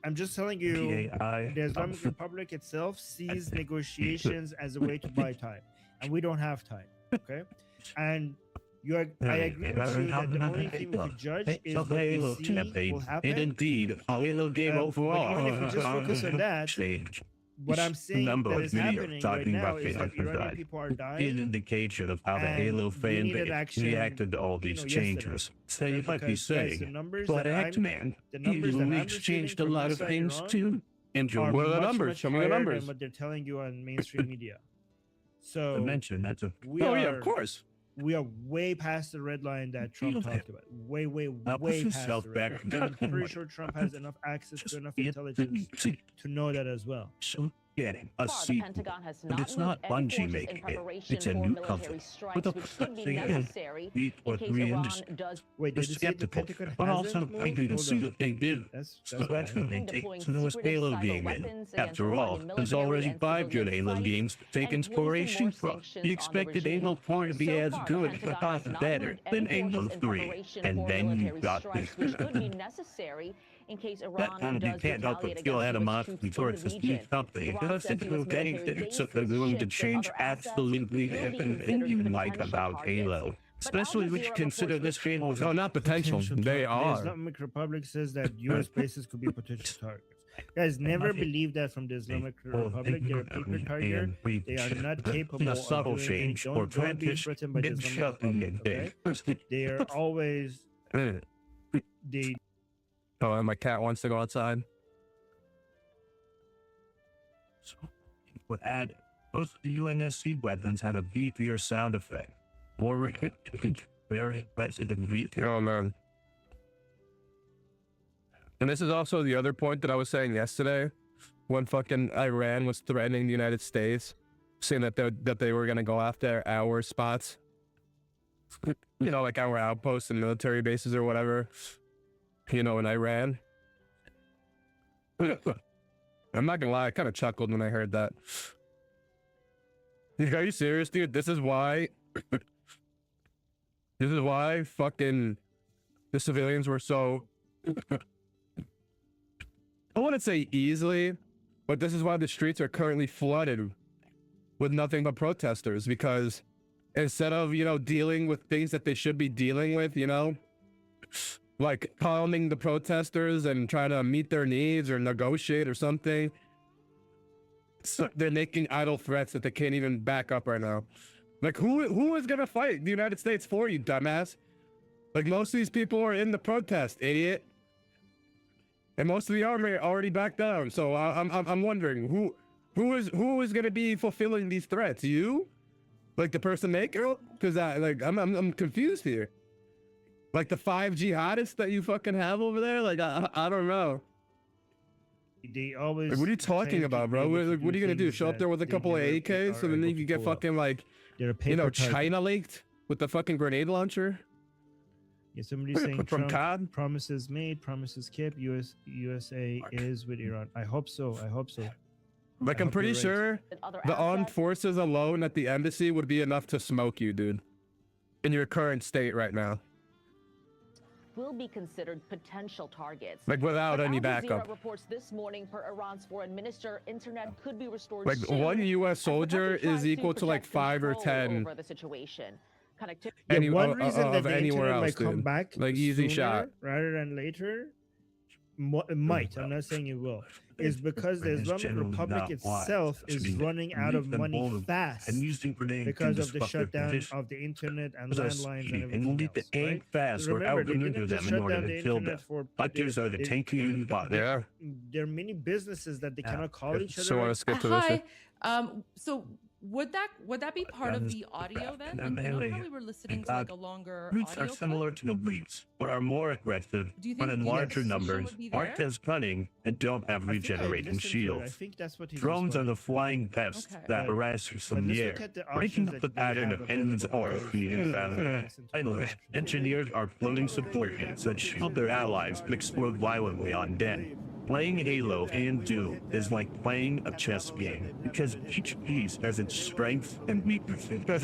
[SPEAKER 11] I'm just telling you, the Islamic Republic itself sees negotiations as a way to buy time, and we don't have time. Okay, and I agree with you that the only thing we could judge is what we see will happen.
[SPEAKER 4] Indeed, a little game overall.
[SPEAKER 11] Even if we just focus on that, what I'm seeing that is happening right now is that Iranian people are dying.
[SPEAKER 4] An indication of how the Halo fan base reacted to all these changes. So you might be saying, but X-Man, you exchanged a lot of things too. Enjoy the numbers. Show me the numbers.
[SPEAKER 11] Than what they're telling you on mainstream media. So
[SPEAKER 4] mention that's a.
[SPEAKER 11] Of course. We are way past the red line that Trump talked about. Way past the red line. I'm pretty sure Trump has enough access to enough intelligence to know that as well.
[SPEAKER 4] So getting a seat, but it's not Bungie making it. It's a new company with a what we industry.
[SPEAKER 11] Wait, did you say the Pentagon
[SPEAKER 4] but also maybe to see what they did. So that's what they take. So there was Halo game in. After all, there's already 5 good Halo games to take inspiration from. You expected Halo 4 to be as good, if not better, than Halo 3. And then you got this.
[SPEAKER 12] In case Iran
[SPEAKER 4] that you can't help but feel animosity towards this new company. Because they're going to change absolutely everything you like about Halo. Especially when you consider this Halo is
[SPEAKER 3] not potential. They are.
[SPEAKER 11] The Islamic Republic says that U.S. bases could be potential targets. Guys, never believe that from the Islamic Republic. They're a paper tiger. They are not capable of
[SPEAKER 4] subtle change.
[SPEAKER 11] Don't be threatened by the Islamic Republic, okay? They are always...
[SPEAKER 3] Oh, and my cat wants to go outside.
[SPEAKER 4] So, would add, most of the UNSC weapons had a beefier sound effect. More very impressive than beefier.
[SPEAKER 3] Oh, man. And this is also the other point that I was saying yesterday, when fucking Iran was threatening the United States, saying that they were going to go after our spots. You know, like our outposts and military bases or whatever. You know, in Iran. I'm not gonna lie, I kind of chuckled when I heard that. Are you serious, dude? This is why fucking the civilians were so I wouldn't say easily, but this is why the streets are currently flooded with nothing but protesters, because instead of, you know, dealing with things that they should be dealing with, you know, like calming the protesters and trying to meet their needs or negotiate or something. So they're making idle threats that they can't even back up right now. Like, who is gonna fight the United States for you, dumbass? Like, most of these people are in the protest, idiot. And most of the army already backed down. So I'm wondering who is gonna be fulfilling these threats? You, like the person maker? Because I'm confused here. Like the 5 jihadists that you fucking have over there? Like, I don't know.
[SPEAKER 11] They always...
[SPEAKER 3] Like, what are you talking about, bro? What are you going to do? Show up there with a couple of AKs and then you can get fucking, like, you know, China leaked with the fucking grenade launcher?
[SPEAKER 11] Yeah, somebody's saying
[SPEAKER 3] from COD?
[SPEAKER 11] Promises made, promises kept, USA is with Iran. I hope so.
[SPEAKER 3] Like, I'm pretty sure the armed forces alone at the embassy would be enough to smoke you, dude. In your current state right now.
[SPEAKER 12] Will be considered potential targets.
[SPEAKER 3] Like, without any backup.
[SPEAKER 12] Reports this morning per Iran's foreign minister, internet could be restored
[SPEAKER 3] like
[SPEAKER 12] soon,
[SPEAKER 3] one U.S. soldier is equal to like 5 or 10
[SPEAKER 12] over the situation.
[SPEAKER 11] One reason that the
[SPEAKER 3] anywhere
[SPEAKER 11] internet
[SPEAKER 3] else,
[SPEAKER 11] might come back
[SPEAKER 3] like easy shot
[SPEAKER 11] rather than later, might, I'm not saying it will, is because the Islamic Republic itself is running out of money fast because of the shutdown of the internet and landlines and everything else, right? Remember, they didn't just shut down the internet for...
[SPEAKER 3] Yeah.
[SPEAKER 11] There are many businesses that they cannot call each other.
[SPEAKER 3] So let's get to this.
[SPEAKER 1] Hi. So Would that be part of the audio then? Like, you know how we were listening to like a longer
[SPEAKER 4] Roots
[SPEAKER 1] audio
[SPEAKER 4] are similar to the leaves, but are more aggressive,
[SPEAKER 1] Do you
[SPEAKER 4] but
[SPEAKER 1] think
[SPEAKER 4] in
[SPEAKER 1] the
[SPEAKER 4] larger
[SPEAKER 1] execution
[SPEAKER 4] numbers,
[SPEAKER 1] would be
[SPEAKER 4] aren't
[SPEAKER 1] there?
[SPEAKER 4] as cunning, and don't have regenerating shields.
[SPEAKER 11] I think that's what he
[SPEAKER 4] Drones are the flying pests
[SPEAKER 1] Okay.
[SPEAKER 4] that harass you from the air, breaking up the pattern of enemies or creating balance. Engineers are floating support units that shield their allies and explode violently on deck. Playing Halo and Doom is like playing a chess game, because each piece has its strengths and weaknesses.
[SPEAKER 13] Options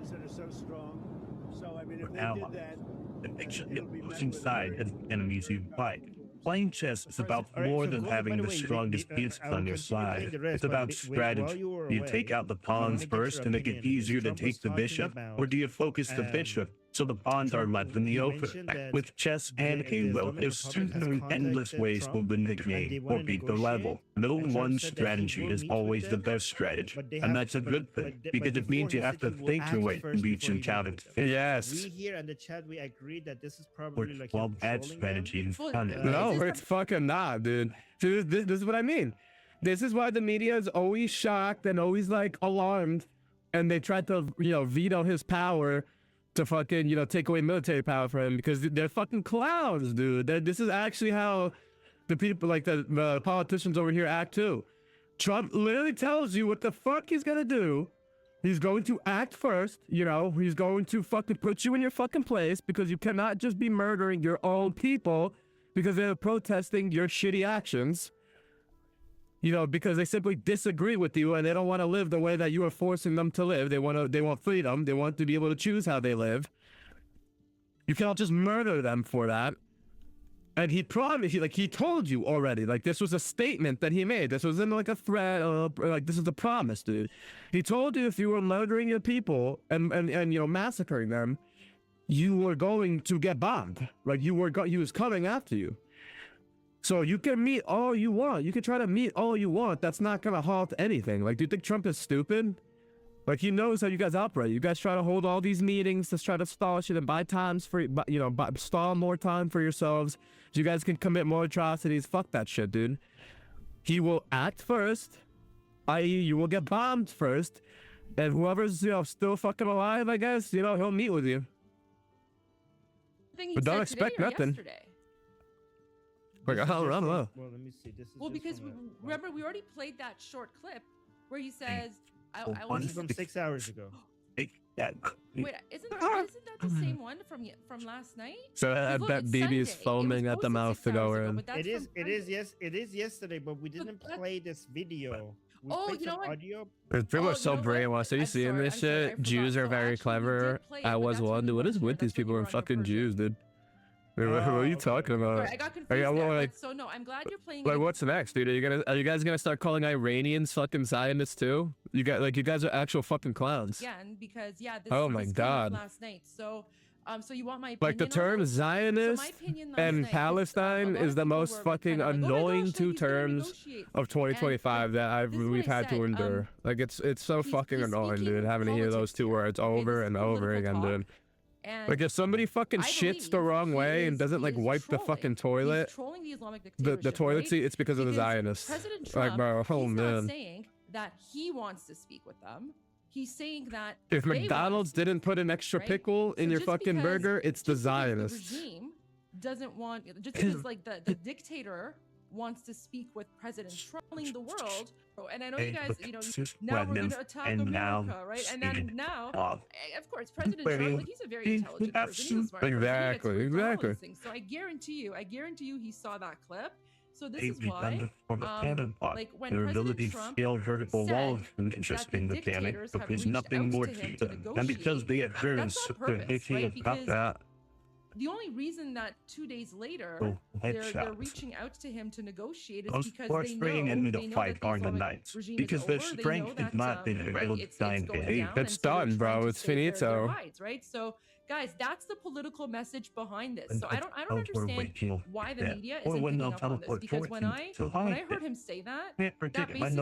[SPEAKER 13] that are so strong. So I mean, if they did that,
[SPEAKER 4] It makes you the opposing side as enemies you fight. Playing chess is about more than having the strongest piece on your side. It's about strategy. Do you take out the pawns first to make it easier to take the bishop, or do you focus the bishop so the pawns are left in the open? With chess and Halo, there's certainly endless ways to win the game or beat the level. No one strategy is always the best strategy, and that's a good thing, because it means you have to think your way to beat your challenge.
[SPEAKER 3] Yes.
[SPEAKER 11] We here in the chat, we agreed that this is probably like
[SPEAKER 4] Well, bad strategy is fun.
[SPEAKER 3] No, it's fucking not, dude. This is what I mean. This is why the media is always shocked and always like alarmed, and they try to, you know, veto his power to fucking, you know, take away military power from him, because they're fucking clowns, dude. This is actually how the people, like the politicians over here, act too. Trump literally tells you what the fuck he's gonna do. He's going to act first, you know, he's going to fucking put you in your fucking place, because you cannot just be murdering your own people because they're protesting your shitty actions. You know, because they simply disagree with you and they don't want to live the way that you are forcing them to live. They want freedom. They want to be able to choose how they live. You cannot just murder them for that. And he promised, he told you already, like this was a statement that he made. This wasn't like a threat, like this is a promise, dude. He told you if you were murdering your people and you know, massacring them, you were going to get bombed. Like he was coming after you. So you can meet all you want. You can try to meet all you want. That's not going to halt anything. Like, do you think Trump is stupid? Like, he knows how you guys operate. You guys try to hold all these meetings to try to stall shit and buy times for, you know, stall more time for yourselves so you guys can commit more atrocities. Fuck that shit, dude. He will act first, i.e. you will get bombed first, and whoever's, you know, still fucking alive, I guess, you know, he'll meet with you. But don't expect nothing.
[SPEAKER 1] Yesterday?
[SPEAKER 3] Like, I don't know.
[SPEAKER 11] Well, let me see. This is
[SPEAKER 1] Well, because remember, we already played that short clip where he says, "I
[SPEAKER 11] This is from 6 hours ago.
[SPEAKER 1] Wait, isn't that the same one from last night?
[SPEAKER 3] So that baby is foaming at the mouth to go in.
[SPEAKER 11] It is yesterday, but we didn't play this video. We played
[SPEAKER 1] you know
[SPEAKER 11] some
[SPEAKER 1] what?
[SPEAKER 11] audio.
[SPEAKER 3] People are so brainwashed. Are you seeing this shit? Jews are very clever. I was wondering, what is with these people? Are fucking Jews, dude. What are you talking about?
[SPEAKER 1] Sorry, I got confused there, so no, I'm glad you're playing.
[SPEAKER 3] Like, what's next, dude? Are you guys gonna start calling Iranians fucking Zionists too? You guys are actual fucking clowns.
[SPEAKER 1] Again, because this
[SPEAKER 3] oh my god.
[SPEAKER 1] Last night, so you want my opinion?
[SPEAKER 3] Like the term Zionist and Palestine is the most fucking annoying two terms of 2025 that we've had to endure. Like it's so fucking annoying, dude, having to hear those two words over and over again, dude. Like if somebody fucking shits the wrong way and doesn't like wipe the fucking toilet, the toilet seat, it's because of the Zionists.
[SPEAKER 1] President Trump,
[SPEAKER 3] like, bro, oh
[SPEAKER 1] he's
[SPEAKER 3] man.
[SPEAKER 1] not saying that he wants to speak with them. He's saying that
[SPEAKER 3] if McDonald's didn't put an extra pickle in your fucking burger, it's the Zionists.
[SPEAKER 1] The regime doesn't want, just because like the dictator wants to speak with President Trump, trolling the world. And I know you guys, you know, now we're going to attack America, right? And then now, of course, President Trump, like he's a very intelligent person. He's a smart person.
[SPEAKER 3] Exactly.
[SPEAKER 1] So I guarantee you, he saw that clip. So this is why, like when President Trump said that dictators have reached out to him to negotiate, that's on purpose, right? Because the only reason that 2 days later they're reaching out to him to negotiate is because they know
[SPEAKER 4] the fight are the Knights, because their strength is not in
[SPEAKER 3] it's done, bro. It's finito.
[SPEAKER 1] Rights, right? So guys, that's the political message behind this. So I don't understand why the media isn't picking up on this, because when I heard him say that basically, like,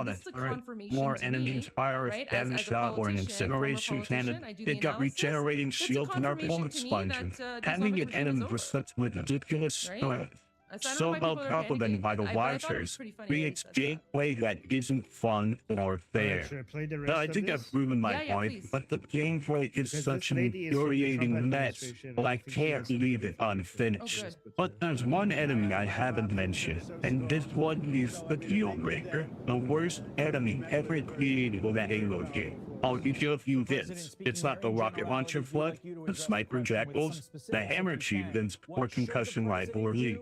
[SPEAKER 1] this is a confirmation
[SPEAKER 4] more
[SPEAKER 1] to
[SPEAKER 4] enemies
[SPEAKER 1] me,
[SPEAKER 4] fire
[SPEAKER 1] right?
[SPEAKER 4] a shot or an incineration cannon. It got regenerating shields and our bullets sponging. Having an enemy with such ridiculous strength so well complimented by the watchers, creates gameplay that isn't fun or fair. Now, I think I've proven my point, but the gameplay is such an infuriating mess, but I can't leave it unfinished. But there's one enemy I haven't mentioned, and this one is the deal breaker, the worst enemy ever created in a Halo game. I'll give you a few hints. It's not the rocket launcher flood, the sniper jackals, the hammer achievements, or concussion rifle or lead.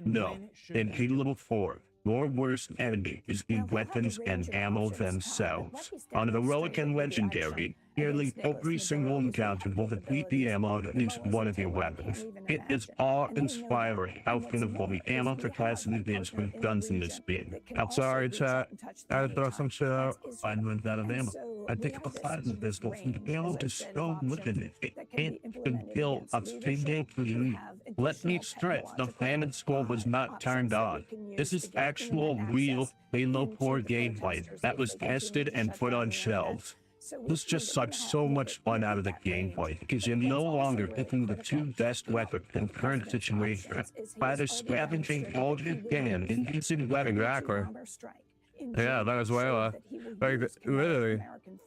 [SPEAKER 4] No, in Halo 4, your worst enemy is the weapons and ammo themselves. On heroic and legendary, nearly every single encounter will deplete the ammo of at least one of your weapons. It is awe-inspiring how pitiful the ammo capacity is with guns in this game. I'm sorry, chat. I had to throw some shit out. I went out of ammo. I think the size of this will fail to so limited. It can't kill a single person. Let me stress, the fan score was not turned on. This is actual real Halo 4 gameplay that was tested and put on shelves. This just sucks so much fun out of the gameplay because you're no longer picking the two best weapons in current situation. Either scavenging all you can and using weapons.
[SPEAKER 3] Exactly. Yeah, Venezuela. Like, literally.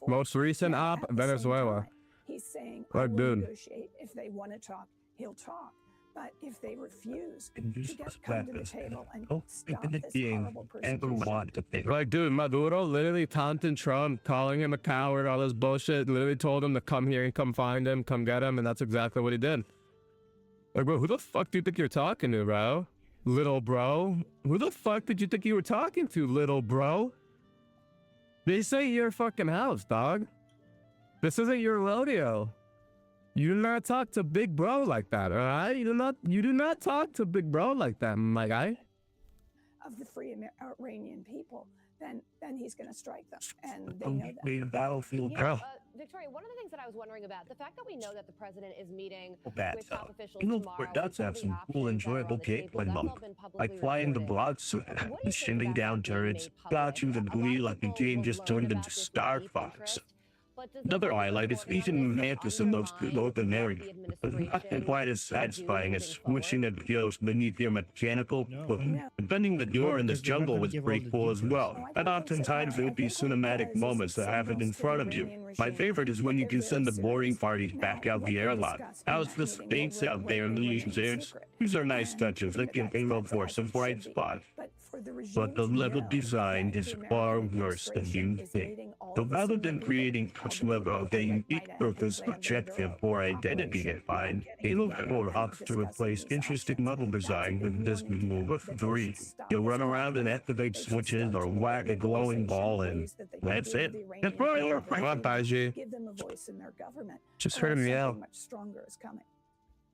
[SPEAKER 3] Most recent op, Venezuela.
[SPEAKER 14] He's saying,
[SPEAKER 3] like, dude.
[SPEAKER 14] Negotiate. If they want to talk, he'll talk. But if they refuse to come to the table and stop this horrible persecution.
[SPEAKER 3] Like, dude, Maduro literally taunted Trump, calling him a coward, all this bullshit, literally told him to come here and come find him, come get him, and that's exactly what he did. Like, bro, who the fuck do you think you're talking to, bro? Little bro? Who the fuck did you think you were talking to, little bro? This ain't your fucking house, dog. This isn't your rodeo. You do not talk to big bro like that, all right? You do not talk to big bro like that, my guy.
[SPEAKER 14] Of the free Iranian people, then he's going to strike them, and they know that.
[SPEAKER 4] Battlefield.
[SPEAKER 12] Victoria, one of the things that I was wondering about, the fact that we know that the president is meeting with top officials
[SPEAKER 4] Halo
[SPEAKER 12] tomorrow.
[SPEAKER 4] 4 does have some cool, enjoyable gameplay moments, like flying the blocks and shooting down turrets, got you to believe like the game just turned into Star Fox. Another highlight is eating mantis in those two open areas, but not quite as satisfying as switching at videos beneath your mechanical equipment. Bending the door in this jungle was pretty cool as well, and oftentimes there would be cinematic moments that happen in front of you. My favorite is when you can send the boarding parties back out the airlock. How's the space out there in the users? These are nice touches that give Halo 4 some bright spots. But the level design is far worse than you think. So rather than creating each level a unique purpose, objective, or identity defined, Halo 4 opts to replace interesting level design with this move 3. You'll run around and activate switches or whack a glowing ball and that's it. That's probably your
[SPEAKER 14] Give them a voice in their government.
[SPEAKER 3] Just heard me out.
[SPEAKER 14] Much stronger is coming.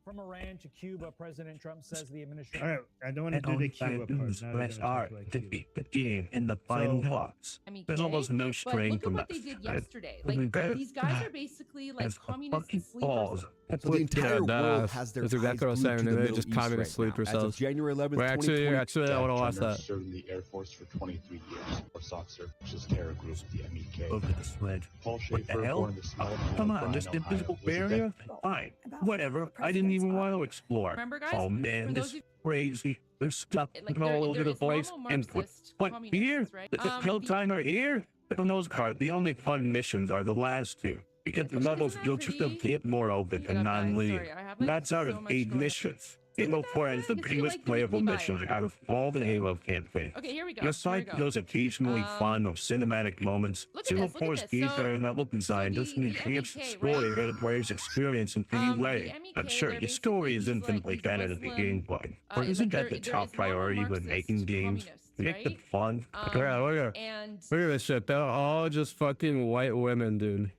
[SPEAKER 5] From Iran to Cuba, President Trump says the administration...
[SPEAKER 11] All right, I don't want to do the Cuba part.
[SPEAKER 4] Press R to beat the game in the final box. There's almost no strain from that.
[SPEAKER 1] Look at what they did yesterday. Like, these guys are basically like communist sleepers.
[SPEAKER 15] So the entire world has their eyes glued to the Middle East right now. As of January 11th, 2022,
[SPEAKER 3] actually, I want to watch that.
[SPEAKER 16] Served in the Air Force for 23 years. Or Soxer, which is terror group, the MEK.
[SPEAKER 4] Look at the sled.
[SPEAKER 16] Paul
[SPEAKER 4] What the
[SPEAKER 16] Schaefer,
[SPEAKER 4] hell?
[SPEAKER 16] born in the South
[SPEAKER 4] Come on,
[SPEAKER 16] Bryan,
[SPEAKER 4] this
[SPEAKER 16] Ohio,
[SPEAKER 4] invisible
[SPEAKER 16] was a
[SPEAKER 4] barrier? Fine. Whatever. I didn't even want to explore.
[SPEAKER 1] Remember, guys?
[SPEAKER 4] Oh man, this is crazy. There's stuff
[SPEAKER 1] Like,
[SPEAKER 4] all over
[SPEAKER 1] there
[SPEAKER 4] the
[SPEAKER 1] is
[SPEAKER 4] place.
[SPEAKER 1] normal
[SPEAKER 4] And
[SPEAKER 1] Marxist
[SPEAKER 4] what here?
[SPEAKER 1] communists, right?
[SPEAKER 4] The kill timer here? For the most part, the only fun missions are the last two. Because the levels will just a bit more open and non-linear. That's out of 8 missions. Halo 4 has the biggest playable missions out of all the Halo campaigns.
[SPEAKER 1] Okay, here we go.
[SPEAKER 4] Aside from those occasionally fun or cinematic moments, Halo 4's gameplay and level design doesn't enhance the story or the player's experience in any way. I'm sure your story is infinitely better than the gameplay. Or isn't that the top priority when making games? Make them fun.
[SPEAKER 3] Yeah, look at this shit. They're all just fucking white women, dude.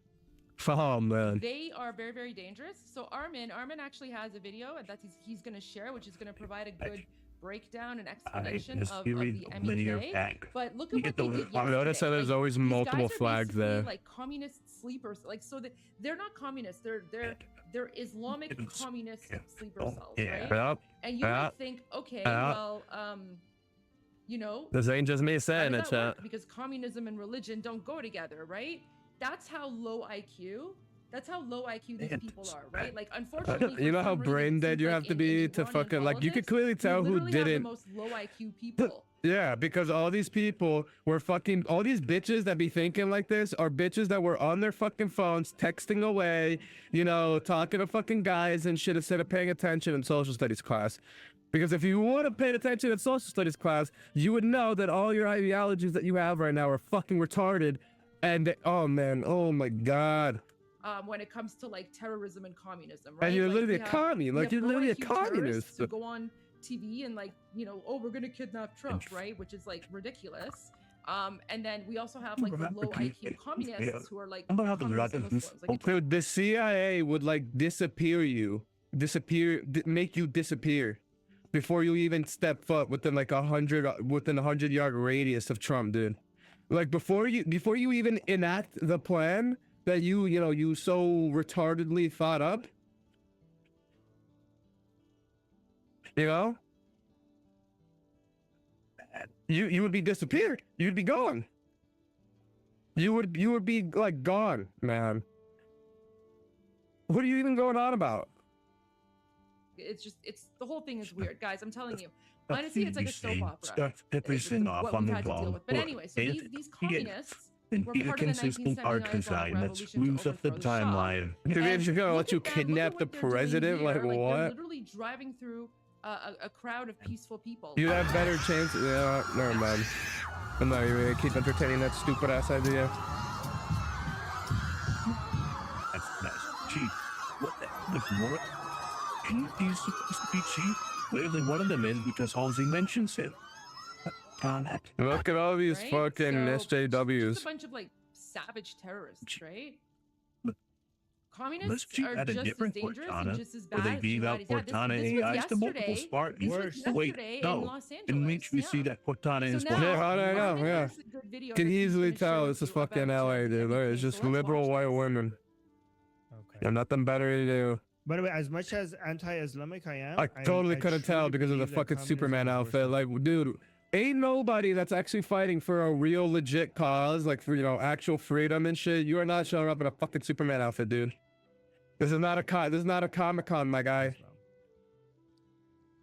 [SPEAKER 3] Oh man.
[SPEAKER 1] They are very, very dangerous. So Armin actually has a video that he's going to share, which is going to provide a good breakdown and explanation of the MEK. But look at what they did yesterday.
[SPEAKER 3] I noticed that there's always multiple flags there.
[SPEAKER 1] Like communist sleepers, like so that they're not communists. They're Islamic communist sleeper cells, right?
[SPEAKER 3] Yep.
[SPEAKER 1] And you might think, okay, well, you know,
[SPEAKER 3] this ain't just me saying it, chat.
[SPEAKER 1] Because communism and religion don't go together, right? That's how low IQ That's how low IQ these people are, right? Like, unfortunately,
[SPEAKER 3] you know how brain dead you have to be to fucking, like, you could clearly tell who didn't.
[SPEAKER 1] The most low IQ people.
[SPEAKER 3] Yeah, because all these people were fucking, all these bitches that be thinking like this are bitches that were on their fucking phones, texting away, you know, talking to fucking guys and shit instead of paying attention in social studies class. Because if you would have paid attention in social studies class, you would know that all your ideologies that you have right now are fucking retarded. And, oh man, oh my God.
[SPEAKER 1] When it comes to like terrorism and communism, right?
[SPEAKER 3] And you're
[SPEAKER 1] like,
[SPEAKER 3] literally a commie, like you're literally a communist.
[SPEAKER 1] To go on TV and like, you know, oh, we're gonna kidnap Trump, right? Which is like ridiculous. And then we also have like the low IQ communists who are like,
[SPEAKER 3] the CIA would like make you disappear before you even step foot within like 100-yard radius of Trump, dude. Like before you even enact the plan that you so retardedly thought up, you know, you would be disappeared. You'd be gone. You would be like gone, man. What are you even going on about?
[SPEAKER 1] It's the whole thing is weird, guys. I'm telling you. Honestly, it's like a soap opera. What we've had to deal with. But anyway, so these communists were part of the 1979 revolution to overthrow the Shah.
[SPEAKER 3] You're gonna let you kidnap the president? Like what?
[SPEAKER 1] They're literally driving through a crowd of peaceful people.
[SPEAKER 3] You have better chance. Yeah, never mind. I'm not even gonna keep entertaining that stupid ass idea.
[SPEAKER 4] That's cheap. What the? Can these supposed to be cheap? Clearly one of them is because Halsey mentions it.
[SPEAKER 3] Look at all these fucking SJWs.
[SPEAKER 1] Just a bunch of like savage terrorists, right? Communists are just as dangerous and just as bad.
[SPEAKER 4] Where they beat out Cortana AIs to multiple Spartans. Wait, no. In which we see that Cortana is one.
[SPEAKER 3] Yeah, I know, yeah. Can easily tell this is fucking LA, dude. It's just liberal white women. Okay. They have nothing better to do.
[SPEAKER 11] By the way, as much as anti-Islamic I am,
[SPEAKER 3] I totally couldn't tell because of the fucking Superman outfit. Like, dude, ain't nobody that's actually fighting for a real legit cause, like for, actual freedom and shit. You are not showing up in a fucking Superman outfit, dude. This is not a Comic-Con, my guy.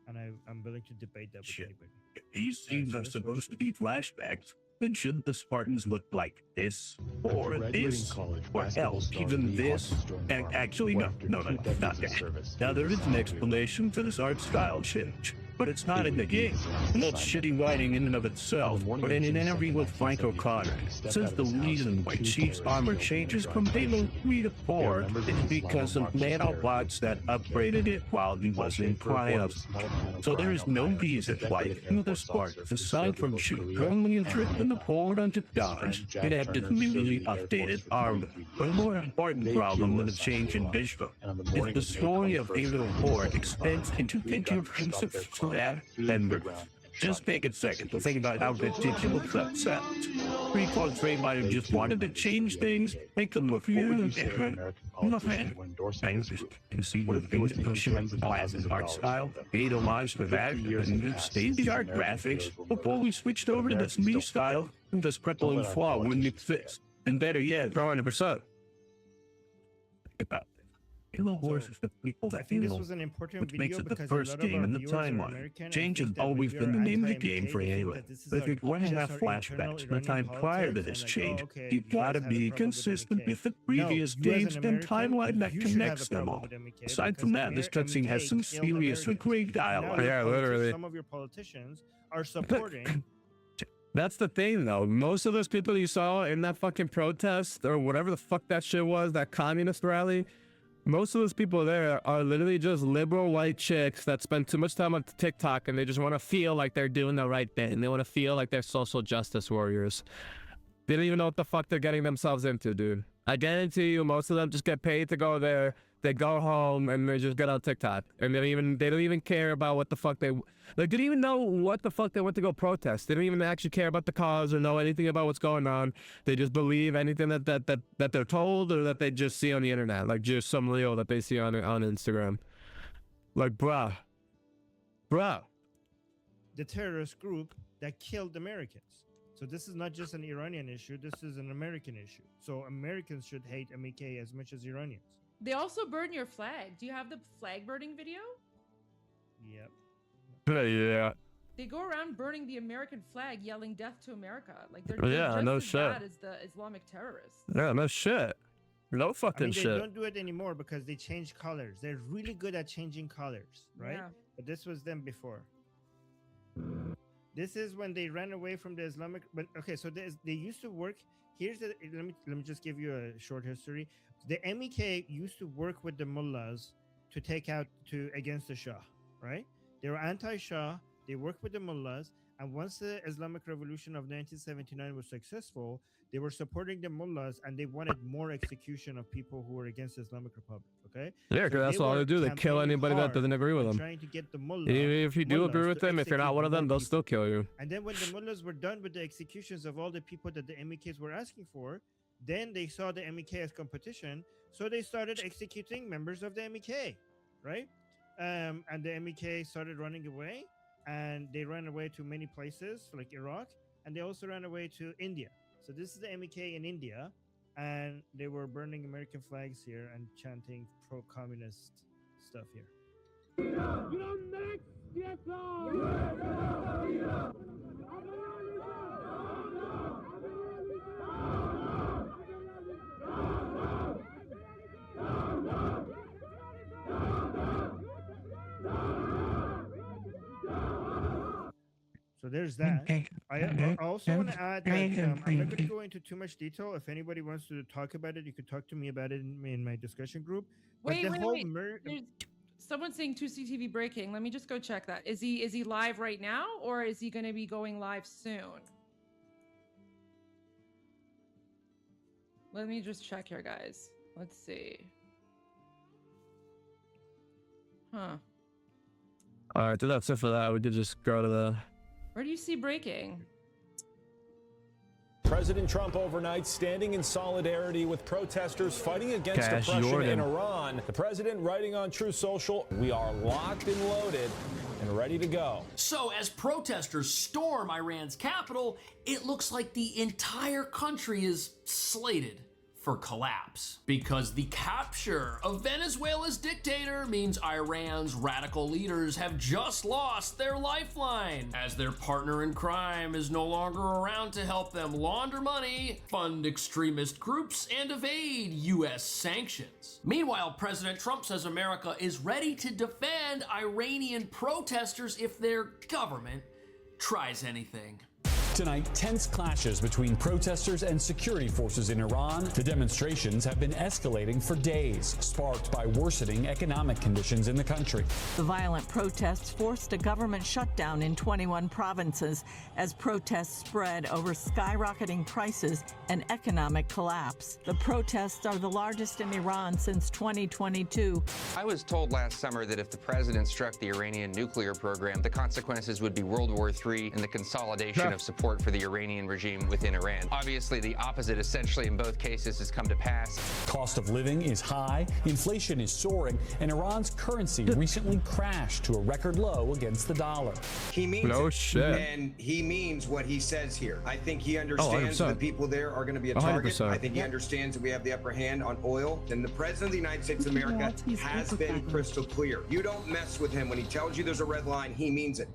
[SPEAKER 11] And I'm willing to debate that with anybody.
[SPEAKER 4] These scenes are supposed to be flashbacks. Then shouldn't the Spartans look like this, or this, or else even this? And actually, no, not that. Now there is an explanation for this art style change, but it's not in the game. Not shitty writing in and of itself, but in an interview with Frank O'Connor, says the reason why Chief's armor changes from Halo 3 to 4 is because of nanobots that upgraded it while he was in Triumph. So there is no reason why the Spartans, aside from shooting firmly and drifting the forward onto dodge, could have this newly updated armor. But a more important problem than the change in visual is the story of Halo 4 extends into generations of that then just take a second to think about how the digital stuff sounds. Recall Trey might have just wanted to change things, make them look really different. Nothing. And see what things pushing class and art style, paid homage for that, and state-of-the-art graphics before we switched over to this new style, this crippling flaw wouldn't exist. And better yet, 100%. Think about Halo Wars is the people that
[SPEAKER 11] this was an important
[SPEAKER 4] which makes it the first game in the timeline. Change has always been the name of the game for Halo. But if you're going to have flashbacks from the time prior to this change, you've got to be consistent with the previous games and timeline that connects them all. Aside from that, this cutscene has some serious and great dialogue.
[SPEAKER 3] Yeah, literally.
[SPEAKER 11] Some of your politicians are supporting.
[SPEAKER 3] That's the thing, though. Most of those people you saw in that fucking protest or whatever the fuck that shit was, that communist rally, most of those people there are literally just liberal white chicks that spend too much time on TikTok and they just want to feel like they're doing the right thing. They want to feel like they're social justice warriors. They don't even know what the fuck they're getting themselves into, dude. I guarantee you, most of them just get paid to go there. They go home and they just get on TikTok, and they don't even care about what the fuck they didn't even know what the fuck they went to go protest. They don't even actually care about the cause or know anything about what's going on. They just believe anything that they're told or that they just see on the internet, like just some reel that they see on Instagram. Like, bruh.
[SPEAKER 11] The terrorist group that killed Americans. So this is not just an Iranian issue. This is an American issue. So Americans should hate MEK as much as Iranians.
[SPEAKER 1] They also burn your flag. Do you have the flag burning video?
[SPEAKER 11] Yep.
[SPEAKER 3] Yeah.
[SPEAKER 1] They go around burning the American flag, yelling "Death to America." Like they're just as bad as the Islamic terrorists.
[SPEAKER 3] Yeah, no shit. No fucking
[SPEAKER 11] they
[SPEAKER 3] shit.
[SPEAKER 11] don't do it anymore because they change colors. They're really good at changing colors, right?
[SPEAKER 1] Yeah.
[SPEAKER 11] But this was them before. This is when they ran away from the Islamic. But okay, so they used to work. Here's the. Let me just give you a short history. The MEK used to work with the mullahs to take out against the Shah, right? They were anti-Shah. They worked with the mullahs, and once the Islamic Revolution of 1979 was successful, they were supporting the mullahs, and they wanted more execution of people who were against the Islamic Republic. Okay?
[SPEAKER 3] Yeah, because that's all they do. They kill anybody that doesn't agree with them.
[SPEAKER 11] Trying to get the
[SPEAKER 3] if you do agree with them, if you're not one of them, they'll still kill you.
[SPEAKER 11] And then when the mullahs were done with the executions of all the people that the MEKs were asking for, then they saw the MEK as competition, so they started executing members of the MEK, right? And the MEK started running away. And they ran away to many places like Iraq, and they also ran away to India. So this is the MEK in India, and they were burning American flags here and chanting pro-communist stuff here. So there's that. I also want to add that I'm not going to go into too much detail. If anybody wants to talk about it, you could talk to me about it in my discussion group.
[SPEAKER 1] Wait. Someone's saying 2CTV breaking. Let me just go check that. Is he live right now, or is he going to be going live soon? Let me just check here, guys. Let's see. Huh.
[SPEAKER 3] All right, so that's it for that. We could just go to the...
[SPEAKER 1] Where do you see breaking?
[SPEAKER 17] President Trump overnight standing in solidarity with protesters fighting against oppression in Iran. The president writing on Truth Social, "We are locked and loaded and ready to go."
[SPEAKER 18] So as protesters storm Iran's capital, it looks like the entire country is slated for collapse, because the capture of Venezuela's dictator means Iran's radical leaders have just lost their lifeline, as their partner in crime is no longer around to help them launder money, fund extremist groups, and evade U.S. sanctions. Meanwhile, President Trump says America is ready to defend Iranian protesters if their government tries anything.
[SPEAKER 19] Tonight, tense clashes between protesters and security forces in Iran. The demonstrations have been escalating for days, sparked by worsening economic conditions in the country.
[SPEAKER 20] The violent protests forced a government shutdown in 21 provinces as protests spread over skyrocketing prices and economic collapse. The protests are the largest in Iran since 2022.
[SPEAKER 21] I was told last summer that if the president struck the Iranian nuclear program, the consequences would be World War III and the consolidation of support for the Iranian regime within Iran. Obviously, the opposite essentially in both cases has come to pass.
[SPEAKER 19] Cost of living is high, inflation is soaring, and Iran's currency recently crashed to a record low against the dollar.
[SPEAKER 22] He means and he means what he says here. I think he understands the people there are going to be a target. 100%. I think he understands that we have the upper hand on oil. And the president of the United States of America has been crystal clear. You don't mess with him. When he tells you there's a red line, he means it.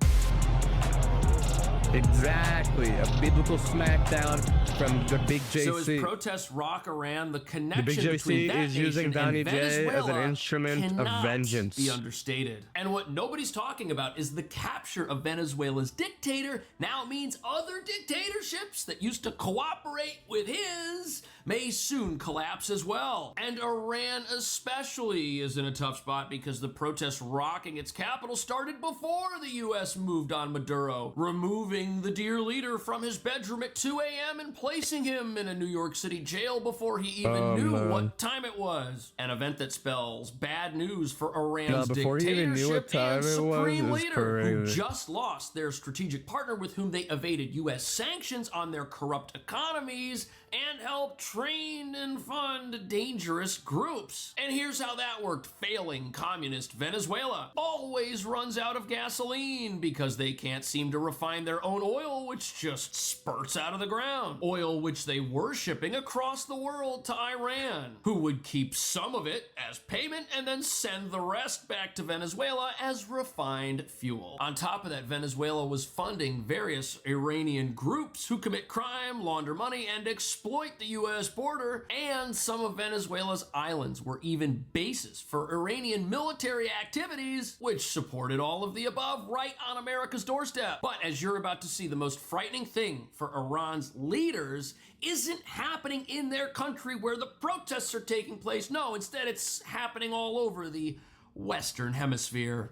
[SPEAKER 3] Exactly, a biblical smackdown from the Big JC.
[SPEAKER 18] So as protests rock Iran, the connection
[SPEAKER 3] the Big JC
[SPEAKER 18] between that
[SPEAKER 3] is using Donnie J as an instrument of vengeance.
[SPEAKER 18] Be understated. And what nobody's talking about is the capture of Venezuela's dictator now means other dictatorships that used to cooperate with his may soon collapse as well. And Iran especially is in a tough spot because the protests rocking its capital started before the U.S. moved on Maduro, removing the dear leader from his bedroom at 2 a.m. and placing him in a New York City jail before he even knew what time it was. An event that spells bad news for Iran's dictatorship and supreme leader, who just lost their strategic partner with whom they evaded U.S. sanctions on their corrupt economies and help train and fund dangerous groups. And here's how that worked. Failing communist Venezuela always runs out of gasoline because they can't seem to refine their own oil, which just spurts out of the ground. Oil which they were shipping across the world to Iran, who would keep some of it as payment and then send the rest back to Venezuela as refined fuel. On top of that, Venezuela was funding various Iranian groups who commit crime, launder money, and exploit the US border, and some of Venezuela's islands were even bases for Iranian military activities, which supported all of the above right on America's doorstep. But as you're about to see, the most frightening thing for Iran's leaders isn't happening in their country where the protests are taking place. No, instead it's happening all over the Western Hemisphere.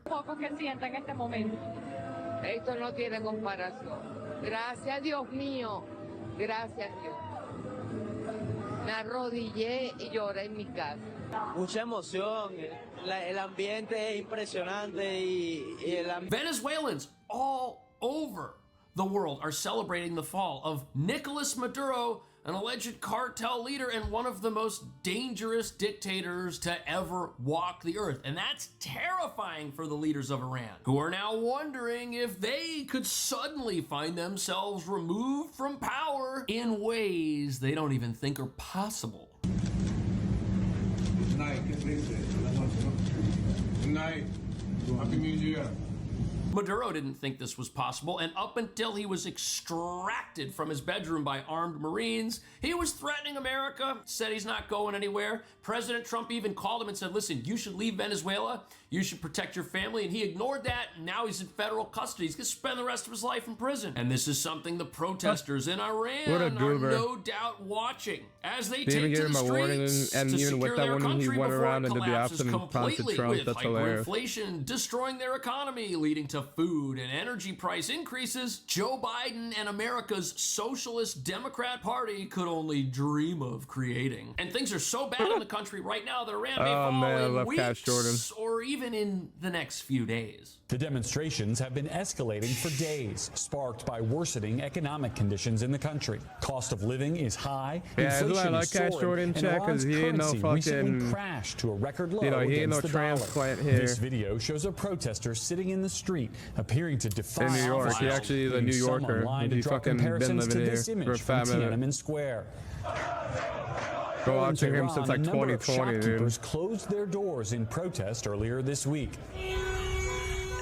[SPEAKER 2] Esto no tiene comparación. Gracias, Dios mío. Gracias, Dios. Me arrodillé y lloré en mi casa.
[SPEAKER 6] Mucha emoción. El ambiente es impresionante y
[SPEAKER 18] Venezuelans all over the world are celebrating the fall of Nicolas Maduro, an alleged cartel leader and one of the most dangerous dictators to ever walk the earth. And that's terrifying for the leaders of Iran, who are now wondering if they could suddenly find themselves removed from power in ways they don't even think are possible.
[SPEAKER 23] Good night. Good night. Happy New Year.
[SPEAKER 18] Maduro didn't think this was possible, and up until he was extracted from his bedroom by armed Marines, he was threatening America, said he's not going anywhere. President Trump even called him and said, listen, you should leave Venezuela, you should protect your family, and he ignored that, and now he's in federal custody. He's gonna spend the rest of his life in prison. And this is something the protesters in Iran are no doubt watching as they take to the streets to secure their country before it collapses completely with hyperinflation destroying their economy, leading to food and energy price increases Joe Biden and America's Socialist Democrat Party could only dream of creating. And things are so bad in the country right now that Iran may fall in weeks or even in the next few days.
[SPEAKER 19] The demonstrations have been escalating for days, sparked by worsening economic conditions in the country. Cost of living is high, inflation is soaring, and Iran's currency recently crashed to a record low against the dollar. This video shows a protester sitting in the street, appearing to defy
[SPEAKER 3] in New York. He actually is a New Yorker. He fucking been living here for a family.
[SPEAKER 19] Square.
[SPEAKER 3] Been watching him since like 2020, dude.
[SPEAKER 19] Closed their doors in protest earlier this week.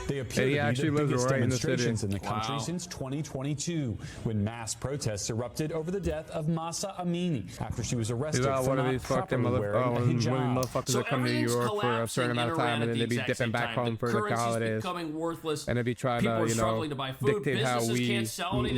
[SPEAKER 19] They appear
[SPEAKER 3] to be the biggest
[SPEAKER 19] demonstrations in the country since 2022, when mass protests erupted over the death of Mahsa Amini after she was arrested for not properly wearing a hijab.
[SPEAKER 3] Motherfuckers that come to New York for a certain amount of time and then they be dipping back home for the holidays. And they be trying to, you know, dictate how we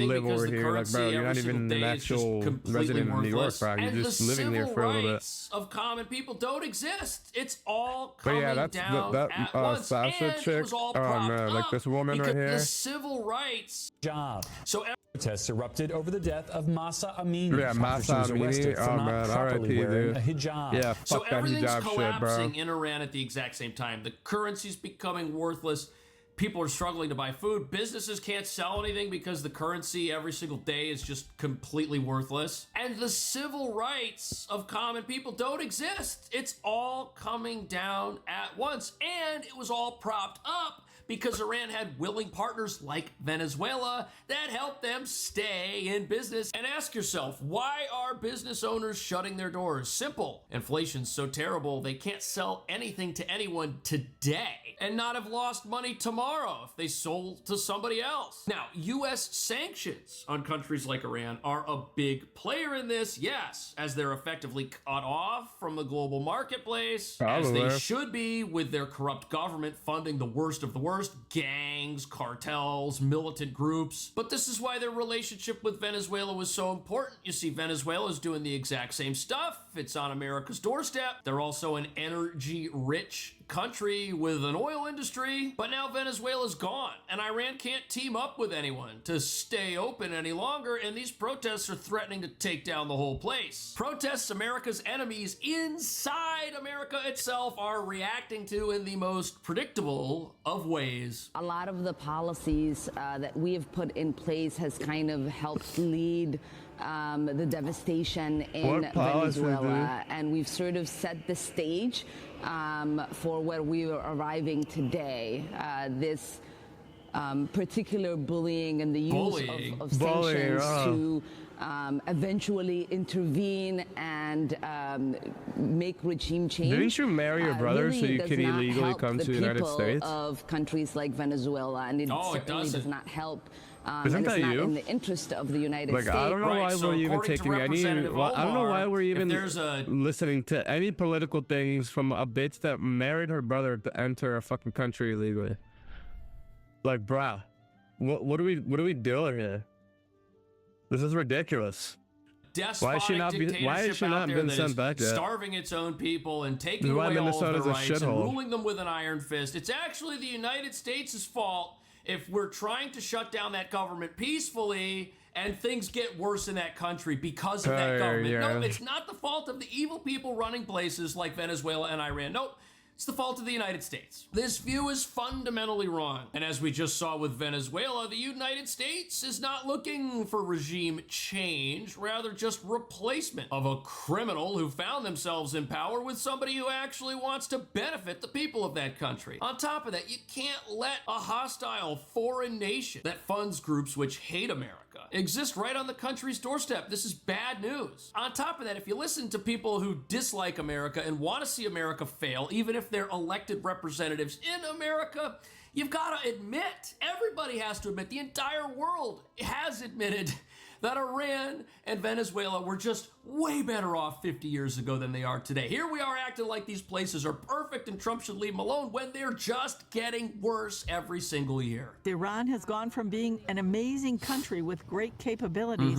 [SPEAKER 3] live over here. Like, bro, you're not even an actual resident of New York, bro. You're just living there for a little bit.
[SPEAKER 18] Of common people don't exist. It's all coming down at once,
[SPEAKER 3] and it was all man, like this woman right here.
[SPEAKER 18] The civil rights
[SPEAKER 19] job. So protests erupted over the death of Mahsa Amini.
[SPEAKER 3] Yeah, Mahsa Amini. Oh man, R.I.P. dude.
[SPEAKER 19] A hijab.
[SPEAKER 3] Yeah, fuck that hijab shit, bro.
[SPEAKER 18] Collapsing in Iran at the exact same time. The currency's becoming worthless. People are struggling to buy food. Businesses can't sell anything because the currency every single day is just completely worthless. And the civil rights of common people don't exist. It's all coming down at once. And it was all propped up because Iran had willing partners like Venezuela that helped them stay in business. And ask yourself, why are business owners shutting their doors? Simple. Inflation's so terrible they can't sell anything to anyone today and not have lost money tomorrow if they sold to somebody else. Now, US sanctions on countries like Iran are a big player in this, yes, as they're effectively cut off from the global marketplace, as they should be, with their corrupt government funding the worst of the worst, gangs, cartels, militant groups. But this is why their relationship with Venezuela was so important. You see, Venezuela's doing the exact same stuff. It's on America's doorstep. They're also an energy-rich country with an oil industry, but now Venezuela's gone, and Iran can't team up with anyone to stay open any longer, and these protests are threatening to take down the whole place. Protests America's enemies inside America itself are reacting to in the most predictable of ways.
[SPEAKER 24] A lot of the policies that we have put in place has kind of helped lead
[SPEAKER 7] the devastation in Venezuela, and we've sort of set the stage for where we are arriving today. This particular bullying and the use of sanctions to eventually intervene and make regime change.
[SPEAKER 3] Didn't you marry your brother
[SPEAKER 7] really
[SPEAKER 3] so you could illegally come to the United States?
[SPEAKER 7] Of countries like Venezuela, and it certainly does not help.
[SPEAKER 3] Isn't
[SPEAKER 7] and it's
[SPEAKER 3] that
[SPEAKER 7] not
[SPEAKER 3] you?
[SPEAKER 7] in the interest of the United States.
[SPEAKER 3] I don't know why we're even taking any. I don't know why we're even listening to any political things from a bitch that married her brother to enter a fucking country illegally. Like, bruh, what are we doing here? This is ridiculous. Why has she not been sent back yet?
[SPEAKER 18] Starving its own people and taking away all of their rights and ruling them with an iron fist. It's actually the United States' fault if we're trying to shut down that government peacefully and things get worse in that country because of that government.
[SPEAKER 3] Yeah.
[SPEAKER 18] No, it's not the fault of the evil people running places like Venezuela and Iran. Nope. It's the fault of the United States. This view is fundamentally wrong. And as we just saw with Venezuela, the United States is not looking for regime change, rather just replacement of a criminal who found themselves in power with somebody who actually wants to benefit the people of that country. On top of that, you can't let a hostile foreign nation that funds groups which hate America exist right on the country's doorstep. This is bad news. On top of that, if you listen to people who dislike America and want to see America fail, even if they're elected representatives in America, you've got to admit, everybody has to admit, the entire world has admitted that Iran and Venezuela were just way better off 50 years ago than they are today. Here we are acting like these places are perfect and Trump should leave them alone when they're just getting worse every single year.
[SPEAKER 20] Iran has gone from being an amazing country with great capabilities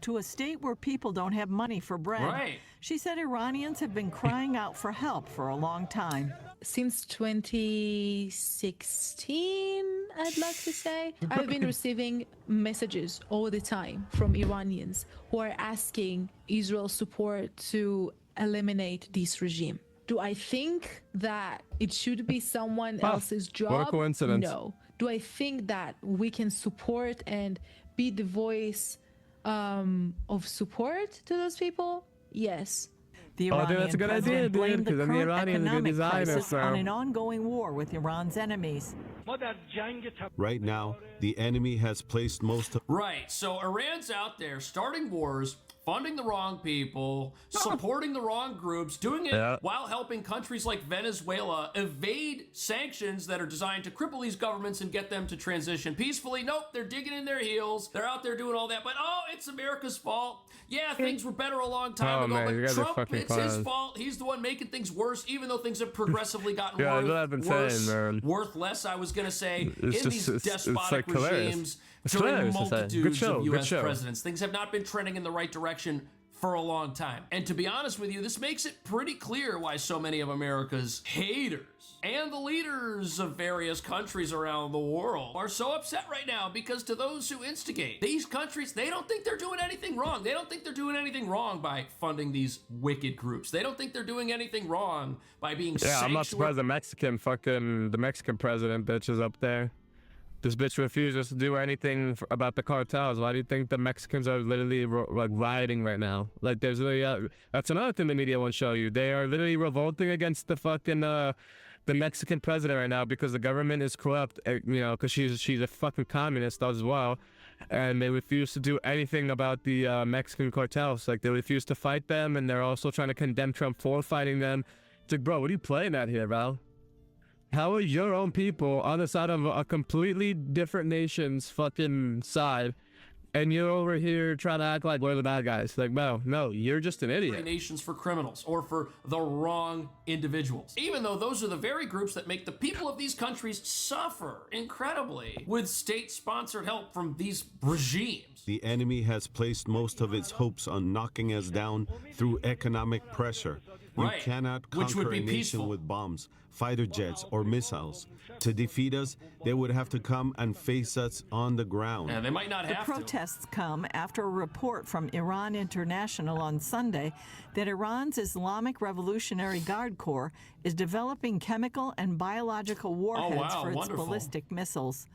[SPEAKER 20] to a state where people don't have money for bread.
[SPEAKER 18] Right.
[SPEAKER 20] She said Iranians have been crying out for help for a long time.
[SPEAKER 8] Since 2016, I'd like to say, I've been receiving messages all the time from Iranians who are asking Israel's support to eliminate this regime. Do I think that it should be someone else's job?
[SPEAKER 3] What a coincidence.
[SPEAKER 8] No. Do I think that we can support and be the voice of support to those people? Yes.
[SPEAKER 20] The Iranian that's a good idea, dude, because the current economic crisis on an ongoing war with Iran's enemies.
[SPEAKER 9] Right now, the enemy has placed most of...
[SPEAKER 18] Right, so Iran's out there starting wars, funding the wrong people, supporting the wrong groups, doing it while helping countries like Venezuela evade sanctions that are designed to cripple these governments and get them to transition peacefully. Nope, they're digging in their heels. They're out there doing all that, but it's America's fault. Yeah, things were better a long time ago, but Trump, it's his fault. He's the one making things worse, even though things have progressively gotten worth less, I was going to say, in these despotic regimes during multitudes of U.S. presidents. Things have not been trending in the right direction for a long time. And to be honest with you, this makes it pretty clear why so many of America's haters and the leaders of various countries around the world are so upset right now, because to those who instigate these countries, they don't think they're doing anything wrong. They don't think they're doing anything wrong by funding these wicked groups. They don't think they're doing anything wrong by being
[SPEAKER 3] I'm not surprised the Mexican president bitch is up there. This bitch refuses to do anything about the cartels. Why do you think the Mexicans are literally rioting right now? Like, there's literally, that's another thing the media won't show you. They are literally revolting against the fucking the Mexican president right now because the government is corrupt. Because she's a fucking communist as well, and they refuse to do anything about the Mexican cartels. Like, they refuse to fight them, and they're also trying to condemn Trump for fighting them. It's like, bro, what are you playing at here, bro? How are your own people on the side of a completely different nation's fucking side, and you're over here trying to act like we're the bad guys? Like, no, you're just an idiot.
[SPEAKER 18] Nations for criminals or for the wrong individuals. Even though those are the very groups that make the people of these countries suffer incredibly with state-sponsored help from these regimes.
[SPEAKER 9] The enemy has placed most of its hopes on knocking us down through economic pressure. You cannot conquer a nation with bombs, fighter jets, or missiles. To defeat us, they would have to come and face us on the ground.
[SPEAKER 18] Yeah, they might not have
[SPEAKER 20] to. The protests come after a report from Iran International on Sunday that Iran's Islamic Revolutionary Guard Corps is developing chemical and biological warheads for its ballistic missiles.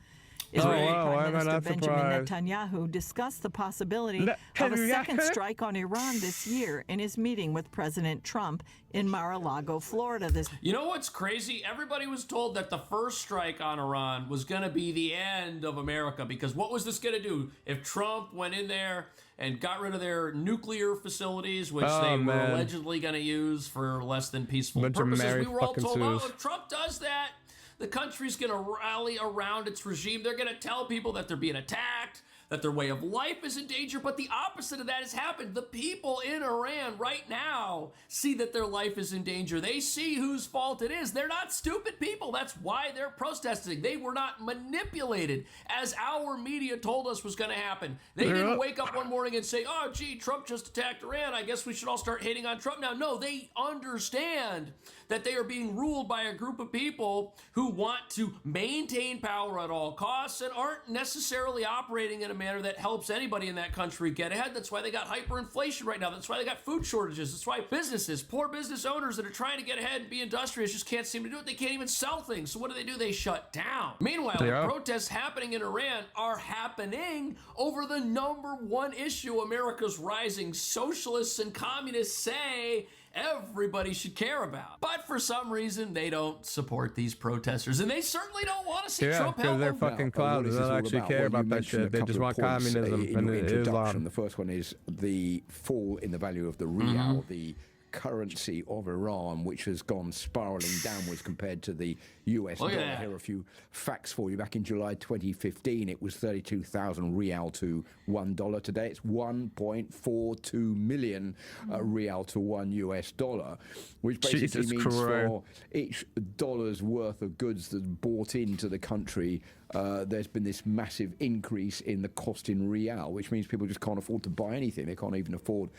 [SPEAKER 20] Israeli Prime Minister Benjamin Netanyahu discussed the possibility of a second strike on Iran this year in his meeting with President Trump in Mar-a-Lago, Florida.
[SPEAKER 18] You know what's crazy? Everybody was told that the first strike on Iran was going to be the end of America, because what was this going to do if Trump went in there and got rid of their nuclear facilities, which they were allegedly going to use for less than peaceful purposes? We were all told, oh, if Trump does that, the country's going to rally around its regime. They're going to tell people that they're being attacked, that their way of life is in danger, but the opposite of that has happened. The people in Iran right now see that their life is in danger. They see whose fault it is. They're not stupid people. That's why they're protesting. They were not manipulated, as our media told us was going to happen. They didn't wake up one morning and say, oh, gee, Trump just attacked Iran. I guess we should all start hating on Trump now. No, they understand that they are being ruled by a group of people who want to maintain power at all costs and aren't necessarily operating in a manner that helps anybody in that country get ahead. That's why they got hyperinflation right now. That's why they got food shortages. That's why businesses, poor business owners that are trying to get ahead and be industrious just can't seem to do it. They can't even sell things. So what do? They shut down. Meanwhile, the protests happening in Iran are happening over the #1 issue America's rising socialists and communists say everybody should care about. But for some reason, they don't support these protesters. And they certainly don't want to see Trump help.
[SPEAKER 3] Yeah, because they're fucking clowns. They don't actually care about that shit. They just want communism and Islam.
[SPEAKER 10] The first one is the fall in the value of the rial, the currency of Iran, which has gone spiraling downwards compared to the US dollar. Here are a few facts for you. Back in July 2015, it was 32,000 rial to $1. Today, it's 1.42 million rial to $1 US dollar, which basically means for each dollar's worth of goods that's bought into the country, there's been this massive increase in the cost in rial, which means people just can't afford to buy anything. They can't even afford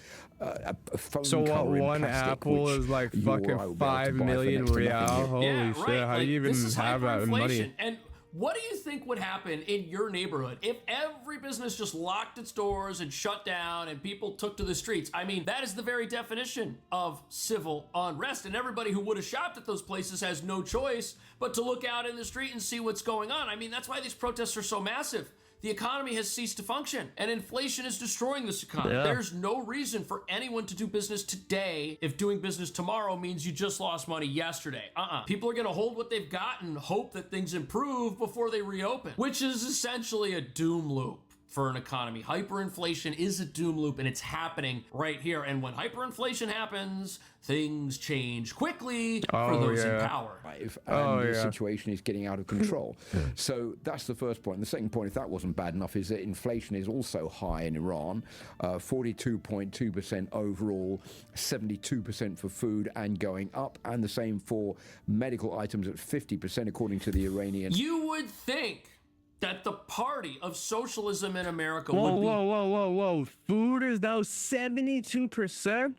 [SPEAKER 10] a phone cover in
[SPEAKER 3] one
[SPEAKER 10] plastic,
[SPEAKER 3] apple is like fucking 5 million rial. Holy shit! How do you even have that money?
[SPEAKER 18] And what do you think would happen in your neighborhood if every business just locked its doors and shut down and people took to the streets? I mean, that is the very definition of civil unrest, and everybody who would have shopped at those places has no choice but to look out in the street and see what's going on. I mean, that's why these protests are so massive. The economy has ceased to function, and inflation is destroying this economy. There's no reason for anyone to do business today if doing business tomorrow means you just lost money yesterday. People are going to hold what they've got and hope that things improve before they reopen, which is essentially a doom loop for an economy. Hyperinflation is a doom loop, and it's happening right here. And when hyperinflation happens, things change quickly for those in power.
[SPEAKER 10] And the situation is getting out of control. So that's the first point. And the second point, if that wasn't bad enough, is that inflation is also high in Iran, 42.2% overall, 72% for food and going up, and the same for medical items at 50%, according to the Iranian.
[SPEAKER 18] You would think that the party of socialism in America
[SPEAKER 3] would
[SPEAKER 18] be...
[SPEAKER 3] Whoa. Food is now 72%?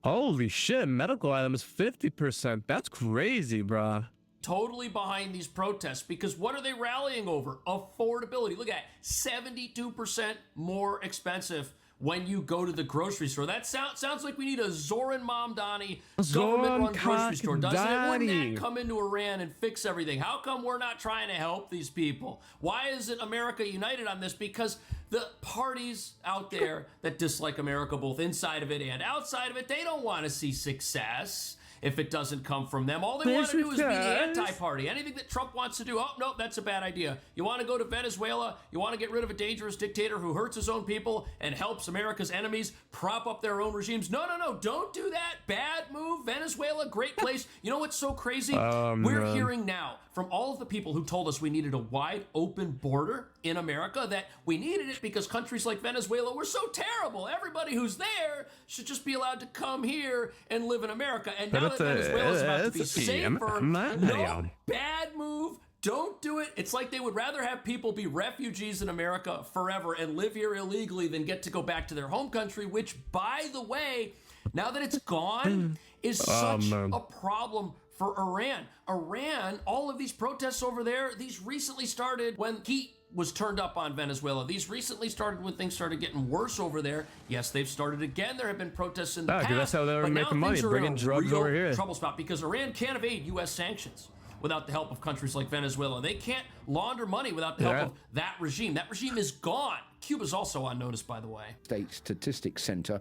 [SPEAKER 3] Holy shit, medical items 50%. That's crazy, bruh.
[SPEAKER 18] Totally behind these protests, because what are they rallying over? Affordability. Look at it, 72% more expensive when you go to the grocery store. That sounds like we need a Zoran Mamdani government-run grocery store, doesn't it? Wouldn't that come into Iran and fix everything? How come we're not trying to help these people? Why isn't America united on this? Because the parties out there that dislike America, both inside of it and outside of it, they don't want to see success if it doesn't come from them. All they want to do is be the anti-party. Anything that Trump wants to do, oh, no, that's a bad idea. You want to go to Venezuela, you want to get rid of a dangerous dictator who hurts his own people and helps America's enemies prop up their own regimes. No, don't do that. Bad move. Venezuela, great place. You know what's so crazy? We're hearing now from all of the people who told us we needed a wide open border in America, that we needed it because countries like Venezuela were so terrible. Everybody who's there should just be allowed to come here and live in America. And now that Venezuela's about to be safer, no, bad move. Don't do it. It's like they would rather have people be refugees in America forever and live here illegally than get to go back to their home country, which, by the way, now that it's gone, is such a problem for Iran. Iran, all of these protests over there, these recently started when heat was turned up on Venezuela. These recently started when things started getting worse over there. Yes, they've started again. There have been protests in the past.
[SPEAKER 3] That's how they were making money, bringing drugs over here.
[SPEAKER 18] Trouble spot, because Iran can't evade U.S. sanctions. without the help of countries like Venezuela. They can't launder money without the help of that regime. That regime is gone. Cuba's also on notice, by the way.
[SPEAKER 10] State Statistics Center,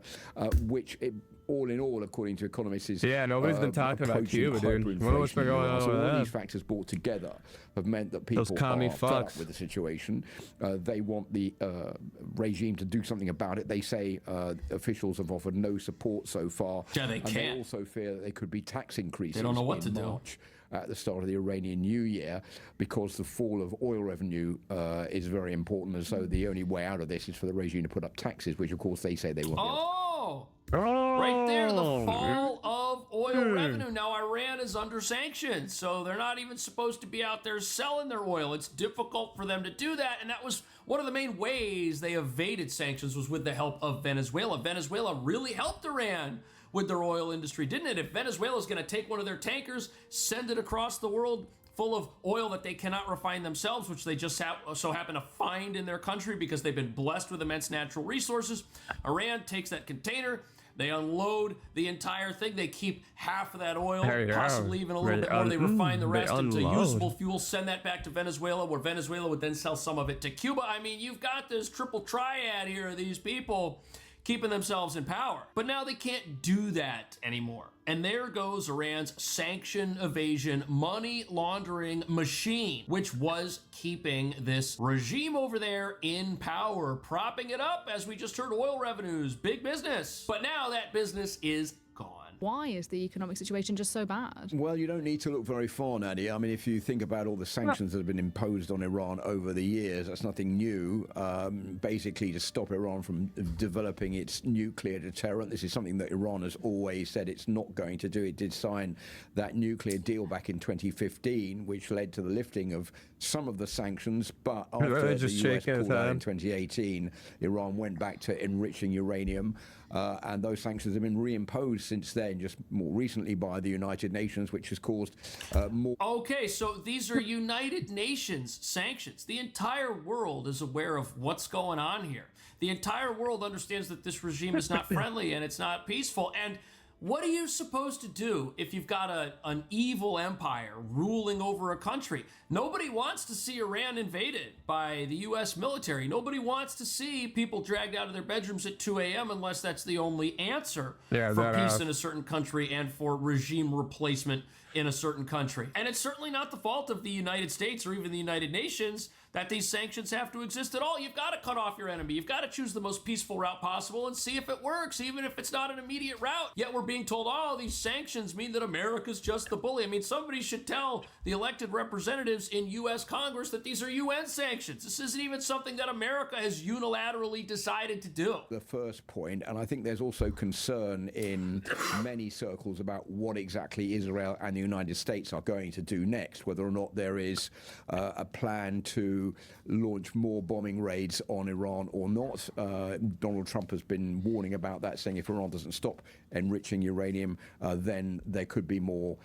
[SPEAKER 10] which all in all, according to economists, is
[SPEAKER 3] nobody's been talking about Cuba, dude. What's been going on?
[SPEAKER 10] So all these factors brought together have meant that people are fed up with the situation. They want the regime to do something about it. They say officials have offered no support so far.
[SPEAKER 18] Yeah, they
[SPEAKER 10] and
[SPEAKER 18] can't.
[SPEAKER 10] They also fear that there could be tax increases
[SPEAKER 18] they don't know what to
[SPEAKER 10] March. At the start of the Iranian New Year, because the fall of oil revenue is very important, and so the only way out of this is for the regime to put up taxes, which of course they say they won't.
[SPEAKER 18] Right there, the fall of oil revenue. Now Iran is under sanctions, so they're not even supposed to be out there selling their oil. It's difficult for them to do that, and that was one of the main ways they evaded sanctions, was with the help of Venezuela. Venezuela really helped Iran with their oil industry, didn't it? If Venezuela is going to take one of their tankers, send it across the world full of oil that they cannot refine themselves, which they just so happen to find in their country because they've been blessed with immense natural resources, Iran takes that container, they unload the entire thing, they keep half of that oil, possibly even a little bit more, they refine the rest into usable fuel, send that back to Venezuela, where Venezuela would then sell some of it to Cuba. I mean, you've got this triple triad here of these people keeping themselves in power. But now they can't do that anymore. And there goes Iran's sanction evasion money laundering machine, which was keeping this regime over there in power, propping it up, as we just heard, oil revenues, big business. But now that business is gone.
[SPEAKER 12] Why is the economic situation just so bad?
[SPEAKER 10] Well, you don't need to look very far, Nadia. I mean, if you think about all the sanctions that have been imposed on Iran over the years, that's nothing new. Basically, to stop Iran from developing its nuclear deterrent. This is something that Iran has always said it's not going to do. It did sign that nuclear deal back in 2015, which led to the lifting of some of the sanctions. But after the US pulled out in 2018, Iran went back to enriching uranium. And those sanctions have been reimposed since then, just more recently by the United Nations, which has caused more...
[SPEAKER 18] Okay, so these are United Nations sanctions. The entire world is aware of what's going on here. The entire world understands that this regime is not friendly and it's not peaceful. And what are you supposed to do if you've got an evil empire ruling over a country? Nobody wants to see Iran invaded by the U.S. military. Nobody wants to see people dragged out of their bedrooms at 2 a.m. unless that's the only answer for peace in a certain country and for regime replacement in a certain country. And it's certainly not the fault of the United States or even the United Nations that these sanctions have to exist at all. You've got to cut off your enemy. You've got to choose the most peaceful route possible and see if it works, even if it's not an immediate route. Yet we're being told, oh, these sanctions mean that America's just the bully. I mean, somebody should tell the elected representatives in U.S. Congress that these are UN sanctions. This isn't even something that America has unilaterally decided to do.
[SPEAKER 10] The first point, and I think there's also concern in many circles about what exactly Israel and the United States are going to do next, whether or not there is a plan to launch more bombing raids on Iran or not. Donald Trump has been warning about that, saying if Iran doesn't stop enriching uranium, then there could be more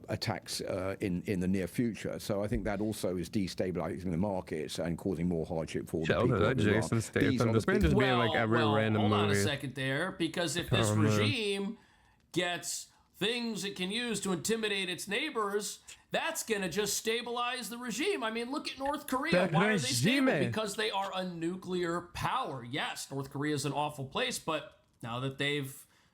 [SPEAKER 10] attacks in the near future. So I think that also is destabilizing the markets and causing more hardship for the people of
[SPEAKER 3] Jason Statham. This may just be like every random
[SPEAKER 18] hold
[SPEAKER 3] movie.
[SPEAKER 18] On a second there, because if this regime gets things it can use to intimidate its neighbors, that's going to just stabilize the regime. I mean, look at North Korea. Why are they stable? Because they are a nuclear power. Yes, North Korea is an awful place, but now that they've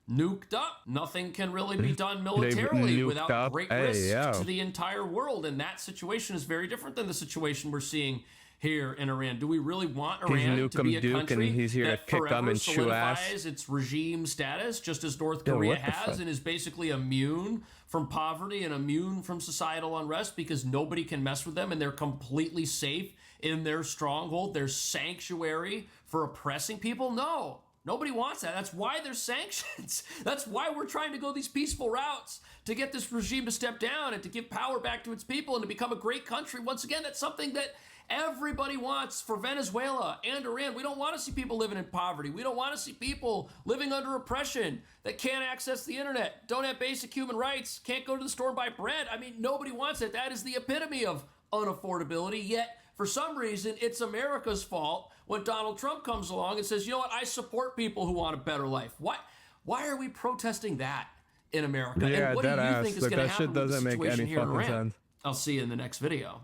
[SPEAKER 18] nuked up, nothing can really be done militarily without great risk to the entire world. And that situation is very different than the situation we're seeing here in Iran. Do we really want Iran to be a country that forever solidifies its regime status, just as North Korea has, and is basically immune from poverty and immune from societal unrest because nobody can mess with them and they're completely safe in their stronghold, their sanctuary for oppressing people? No. Nobody wants that. That's why there's sanctions. That's why we're trying to go these peaceful routes to get this regime to step down and to give power back to its people and to become a great country. Once again, that's something that everybody wants for Venezuela and Iran. We don't want to see people living in poverty. We don't want to see people living under oppression that can't access the internet, don't have basic human rights, can't go to the store and buy bread. I mean, nobody wants it. That is the epitome of unaffordability. Yet, for some reason, it's America's fault when Donald Trump comes along and says, you know what, I support people who want a better life. Why are we protesting that in America?
[SPEAKER 3] Yeah,
[SPEAKER 18] and what do you think is going to happen with the situation here in Iran? I'll see you in the next video.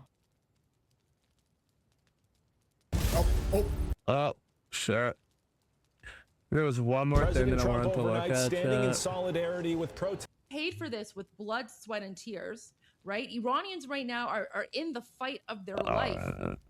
[SPEAKER 3] Oh, sure. There was one more thing that I wanted to look at.
[SPEAKER 17] Standing in solidarity with protest.
[SPEAKER 1] Paid for this with blood, sweat, and tears, right? Iranians right now are in the fight of their life.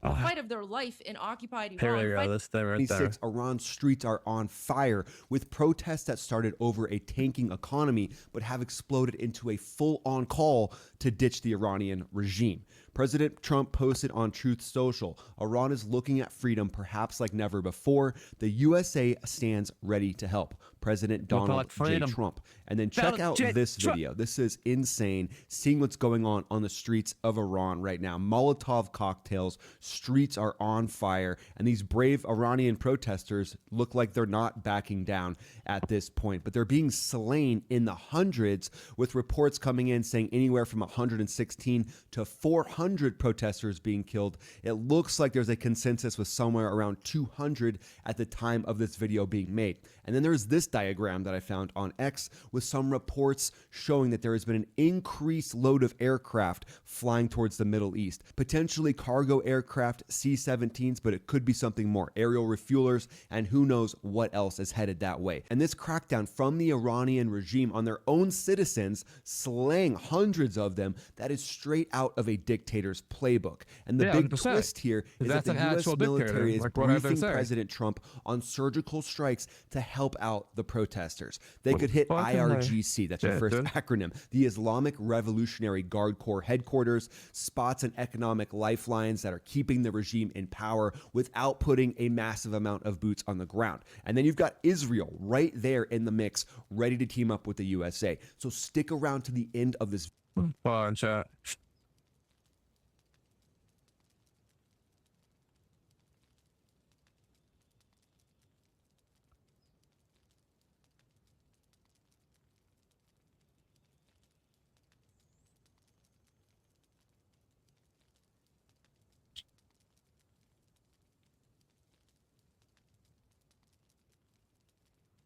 [SPEAKER 1] The fight of their life in occupied Iran.
[SPEAKER 3] Here we go, this thing right there.
[SPEAKER 15] Iran's streets are on fire with protests that started over a tanking economy but have exploded into a full-on call to ditch the Iranian regime. President Trump posted on Truth Social, Iran is looking at freedom perhaps like never before. The USA stands ready to help. President Donald J. Trump. And then check out this video. This is insane. Seeing what's going on the streets of Iran right now. Molotov cocktails, streets are on fire, and these brave Iranian protesters look like they're not backing down at this point. But they're being slain in the hundreds, with reports coming in saying anywhere from 116 to 400 protesters being killed. It looks like there's a consensus with somewhere around 200 at the time of this video being made. And then there's this diagram that I found on X with some reports showing that there has been an increased load of aircraft flying towards the Middle East, potentially cargo aircraft, C-17s, but it could be something more, aerial refuelers, and who knows what else is headed that way. And this crackdown from the Iranian regime on their own citizens, slaying hundreds of them, that is straight out of a dictator's playbook. And the big twist here is that the U.S. military is briefing President Trump on surgical strikes to help out the protesters. They could hit IRGC, that's your first acronym, the Islamic Revolutionary Guard Corps headquarters, spots and economic lifelines that are keeping the regime in power without putting a massive amount of boots on the ground. And then you've got Israel right there in the mix, ready to team up with the USA. So stick around to the end of this.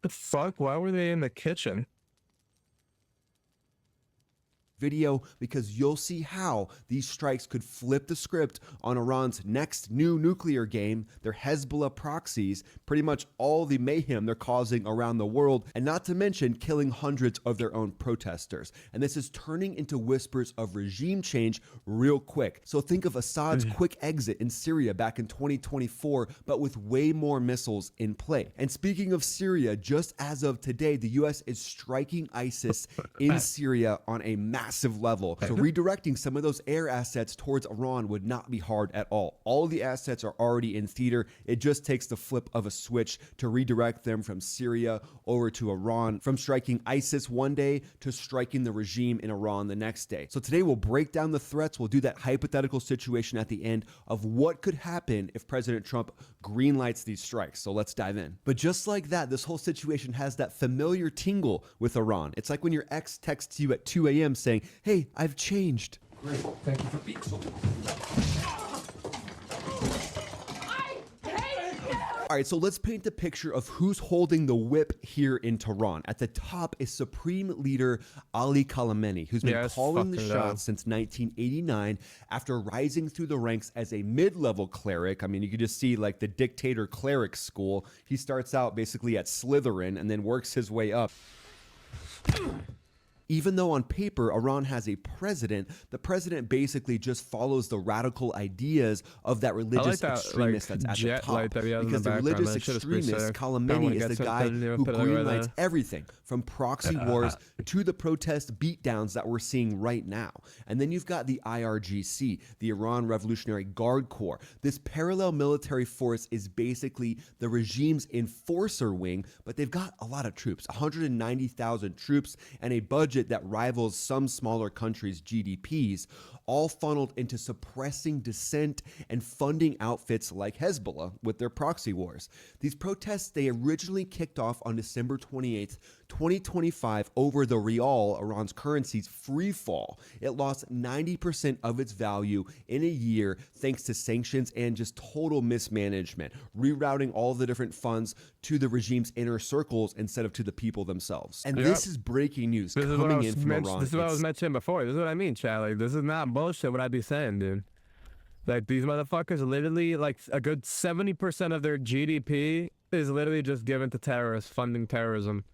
[SPEAKER 3] The fuck? Why were they in the kitchen?
[SPEAKER 15] Video, because you'll see how these strikes could flip the script on Iran's next new nuclear game, their Hezbollah proxies, pretty much all the mayhem they're causing around the world, and not to mention killing hundreds of their own protesters. And this is turning into whispers of regime change real quick. So think of Assad's quick exit in Syria back in 2024, but with way more missiles in play. And speaking of Syria, just as of today, the US is striking ISIS in Syria on a massive level. So redirecting some of those air assets towards Iran would not be hard at all. All of the assets are already in theater. It just takes the flip of a switch to redirect them from Syria over to Iran, from striking ISIS one day to striking the regime in Iran the next day. So today we'll break down the threats. We'll do that hypothetical situation at the end of what could happen if President Trump greenlights these strikes. So let's dive in. But just like that, this whole situation has that familiar tingle with Iran. It's like when your ex texts you at 2 a.m. saying, "Hey, I've changed."
[SPEAKER 5] Great. Thank you for being so.
[SPEAKER 15] All right, so let's paint the picture of who's holding the whip here in Tehran. At the top is Supreme Leader Ali Khamenei, who's been calling the shots since 1989 after rising through the ranks as a mid-level cleric. I mean, you could just see like the dictator cleric school. He starts out basically at Slytherin and then works his way up. Even though on paper Iran has a president, the president basically just follows the radical ideas of that religious extremist that's at the top. Because the religious extremist, Khamenei, is the guy who greenlights everything from proxy wars to the protest beatdowns that we're seeing right now. And then you've got the IRGC, the Iran Revolutionary Guard Corps. This parallel military force is basically the regime's enforcer wing, but they've got a lot of troops, 190,000 troops, and a budget that rivals some smaller countries' GDPs, all funneled into suppressing dissent and funding outfits like Hezbollah with their proxy wars. These protests, they originally kicked off on December 28th, 2025, over the rial, Iran's currency's free fall. It lost 90% of its value in a year thanks to sanctions and just total mismanagement, rerouting all the different funds to the regime's inner circles instead of to the people themselves. And this is breaking news coming in from Iran.
[SPEAKER 3] This is what I was mentioning before. This is what I mean, Charlie. This is not bullshit what I be saying, dude. Like, these motherfuckers literally, like, a good 70% of their GDP is literally just given to terrorists, funding terrorism,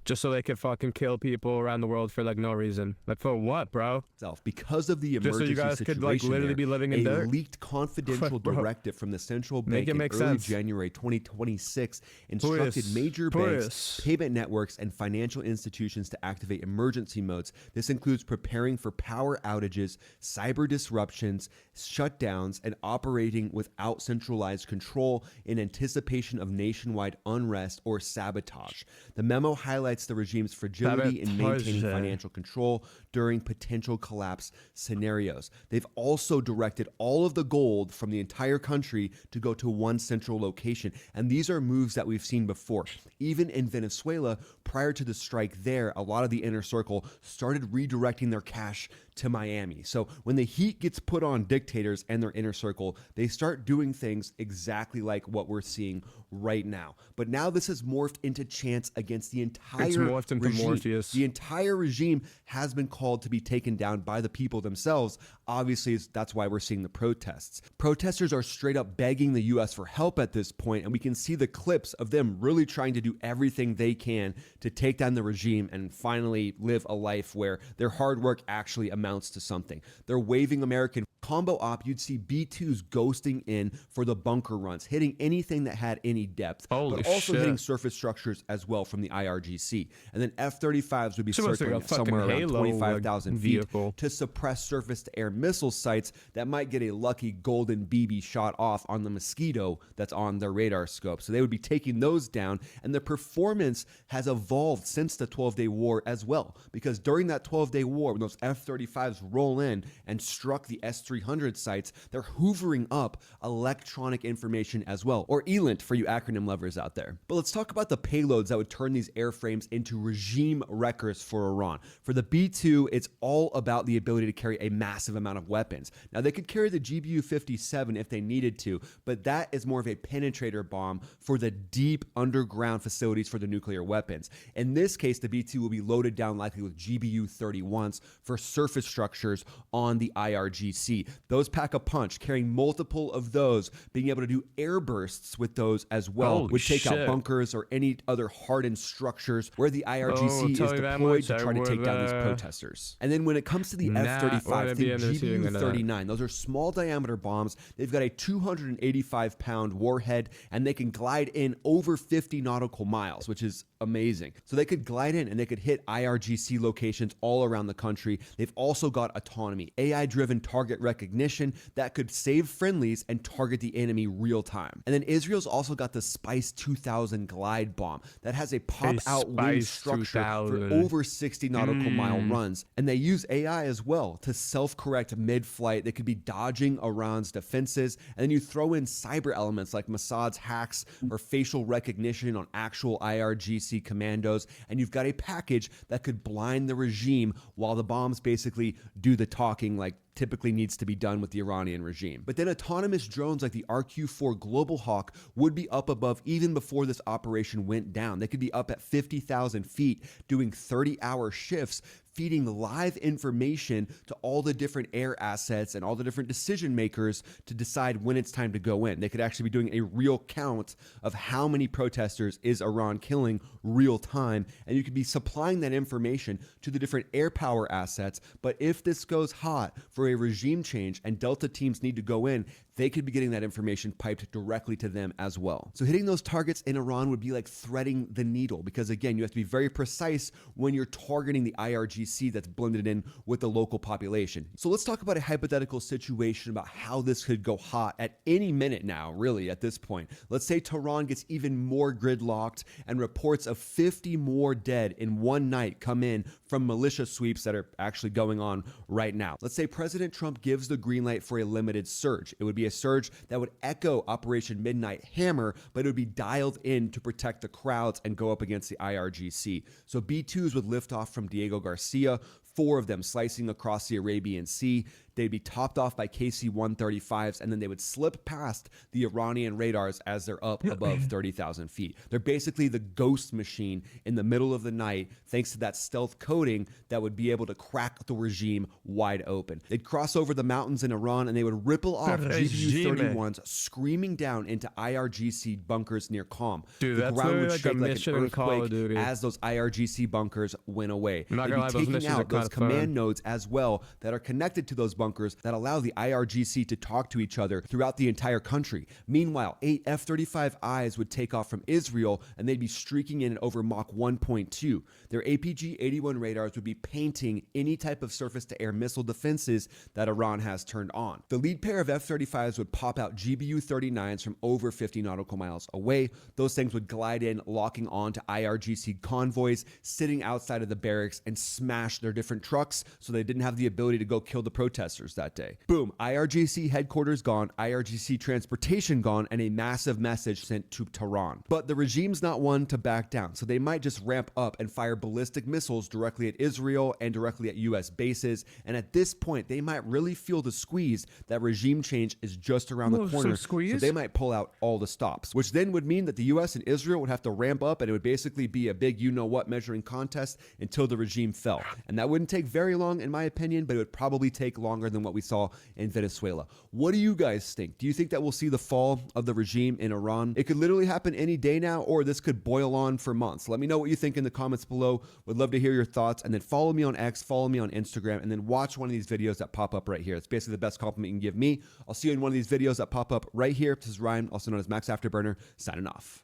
[SPEAKER 3] just so they could fucking kill people around the world for, like, no reason. Like, for what, bro?
[SPEAKER 15] Because of the emergency situation,
[SPEAKER 3] just so you guys could, like, literally be living in dirt?
[SPEAKER 15] Leaked confidential directive from the central bank in early January 2026 instructed major banks, payment networks, and financial institutions to activate emergency modes. This includes preparing for power outages, cyber disruptions, shutdowns, and operating without centralized control in anticipation of nationwide unrest or sabotage. The memo highlights the regime's fragility in maintaining financial control during potential collapse scenarios. They've also directed all of the gold from the entire country to go to one central location. And these are moves that we've seen before. Even in Venezuela, prior to the strike there, a lot of the inner circle started redirecting their cash to Miami. So when the heat gets put on dictators and their inner circle, they start doing things exactly like what we're seeing right now. But now this has morphed into chants against the entire regime. The entire regime has been called to be taken down by the people themselves. Obviously, that's why we're seeing the protests. Protesters are straight up begging the U.S. for help at this point, and we can see the clips of them really trying to do everything they can to take down the regime and finally live a life where their hard work actually amounts to something. They're waving American combo op. You'd see B-2s ghosting in for the bunker runs, hitting anything that had any depth, but also hitting surface structures as well from the IRGC. And then F-35s would be circling somewhere around 25,000 feet to suppress surface-to-air missile sites that might get a lucky golden BB shot off on the Mosquito that's on their radar scope. So they would be taking those down, and the performance has evolved since the 12-day war as well, because during that 12-day war, when those F-35s roll in and struck the S-300 sites, they're hoovering up electronic information as well, or ELINT for you acronym lovers out there. But let's talk about the payloads that would turn these airframes into regime wreckers for Iran. For the B-2, it's all about the ability to carry a massive amount of weapons. Now, they could carry the GBU-57 if they needed to, but that is more of a penetrator bomb for the deep underground facilities for the nuclear weapons. In this case, the B-2 will be loaded down likely with GBU-31s for surface structures on the IRGC. Those pack a punch, carrying multiple of those, being able to do air bursts with those as well, would take out bunkers or any other hardened structures where the IRGC is deployed to try to take down these protesters. And then when it comes to the F-35, think GBU-39. Those are small diameter bombs. They've got a 285-pound warhead, and they can glide in over 50 nautical miles, which is amazing. So they could glide in and they could hit IRGC locations all around the country. They've also got autonomy, AI-driven target recognition that could save friendlies and target the enemy real time. And then Israel's also got the Spice 2000 glide bomb that has a pop-out wing structure for over 60 nautical mile runs. And they use AI as well to self-correct mid-flight. They could be dodging Iran's defenses. And then you throw in cyber elements like Mossad's hacks or facial recognition on actual IRGC commandos, and you've got a package that could blind the regime while the bombs basically do the talking like typically needs to be done with the Iranian regime. But then autonomous drones like the RQ-4 Global Hawk would be up above even before this operation went down. They could be up at 50,000 feet doing 30-hour shifts, feeding live information to all the different air assets and all the different decision makers to decide when it's time to go in. They could actually be doing a real count of how many protesters is Iran killing real time, and you could be supplying that information to the different air power assets. But if this goes hot for a regime change and Delta teams need to go in, they could be getting that information piped directly to them as well. So hitting those targets in Iran would be like threading the needle, because again, you have to be very precise when you're targeting the IRGC that's blended in with the local population. So let's talk about a hypothetical situation about how this could go hot at any minute now, really, at this point. Let's say Tehran gets even more gridlocked and reports of 50 more dead in one night come in from militia sweeps that are actually going on right now. Let's say President Trump gives the green light for a limited surge. It would be be a surge that would echo Operation Midnight Hammer, but it would be dialed in to protect the crowds and go up against the IRGC. So B-2s would lift off from Diego Garcia, 4 of them slicing across the Arabian Sea. They'd be topped off by KC-135s, and then they would slip past the Iranian radars as they're up above 30,000 feet. They're basically the ghost machine in the middle of the night, thanks to that stealth coating that would be able to crack the regime wide open. They'd cross over the mountains in Iran, and they would ripple off GBU-31s, screaming down into IRGC bunkers near Qom.
[SPEAKER 3] Dude,
[SPEAKER 15] the ground would shake like an earthquake as those IRGC bunkers went away. They'd be taking out those command nodes as well that are connected to those bunkers that allow the IRGC to talk to each other throughout the entire country. Meanwhile, 8 F-35Is would take off from Israel, and they'd be streaking in over Mach 1.2. Their APG-81 radars would be painting any type of surface-to-air missile defenses that Iran has turned on. The lead pair of F-35s would pop out GBU-39s from over 50 nautical miles away. Those things would glide in, locking on to IRGC convoys sitting outside of the barracks and smash their different trucks, so they didn't have the ability to go kill the protesters that day. Boom, IRGC headquarters gone, IRGC transportation gone, and a massive message sent to Tehran. But the regime's not one to back down, so they might just ramp up and fire ballistic missiles directly at Israel and directly at US bases, and at this point they might really feel the squeeze that regime change is just around the corner, so they might pull out all the stops, which then would mean that the US and Israel would have to ramp up, and it would basically be a big you-know-what measuring contest until the regime fell. And that wouldn't take very long in my opinion, but it would probably take longer than what we saw in Venezuela. What do you guys think? Do you think that we'll see the fall of the regime in Iran? It could literally happen any day now, or this could boil on for months. Let me know what you think in the comments below. Would love to hear your thoughts, and then follow me on X, follow me on Instagram, and then watch one of these videos that pop up right here. It's basically the best compliment you can give me. I'll see you in one of these videos that pop up right here. This is Ryan, also known as Max Afterburner, signing off.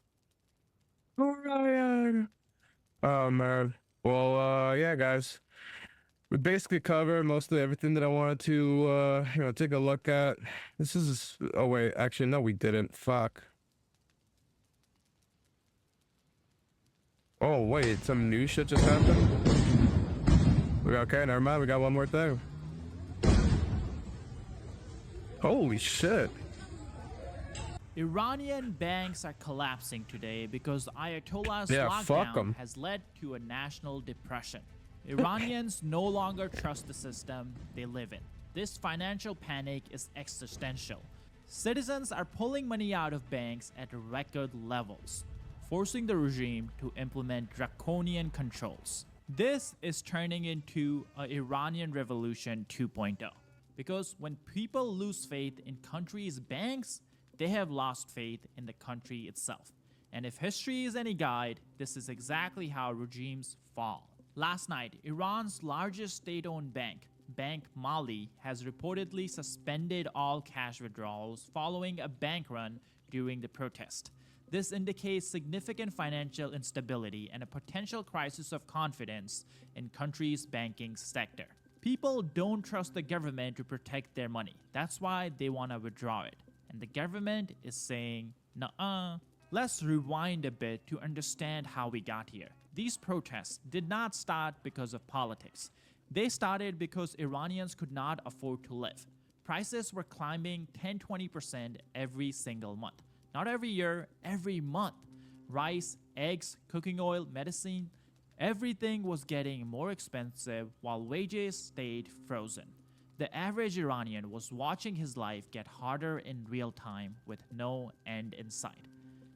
[SPEAKER 3] Ryan. Oh man. Well, yeah, guys. We basically covered mostly everything that I wanted to, take a look at. This is, oh wait, actually, no, we didn't. Fuck. Oh wait, some new shit just happened? Okay, never mind, we got one more thing. Holy shit.
[SPEAKER 13] Iranian banks are collapsing today because Ayatollah's lockdown has led to a national depression. Iranians no longer trust the system they live in. This financial panic is existential. Citizens are pulling money out of banks at record levels, forcing the regime to implement draconian controls. This is turning into an Iranian Revolution 2.0, because when people lose faith in countries' banks, they have lost faith in the country itself. And if history is any guide, this is exactly how regimes fall. Last night, Iran's largest state-owned bank, Bank Mali, has reportedly suspended all cash withdrawals following a bank run during the protest. This indicates significant financial instability and a potential crisis of confidence in country's banking sector. People don't trust the government to protect their money. That's why they want to withdraw it. And the government is saying, nuh-uh. Let's rewind a bit to understand how we got here. These protests did not start because of politics. They started because Iranians could not afford to live. Prices were climbing 10-20% every single month. Not every year, every month. Rice, eggs, cooking oil, medicine, everything was getting more expensive while wages stayed frozen. The average Iranian was watching his life get harder in real time with no end in sight.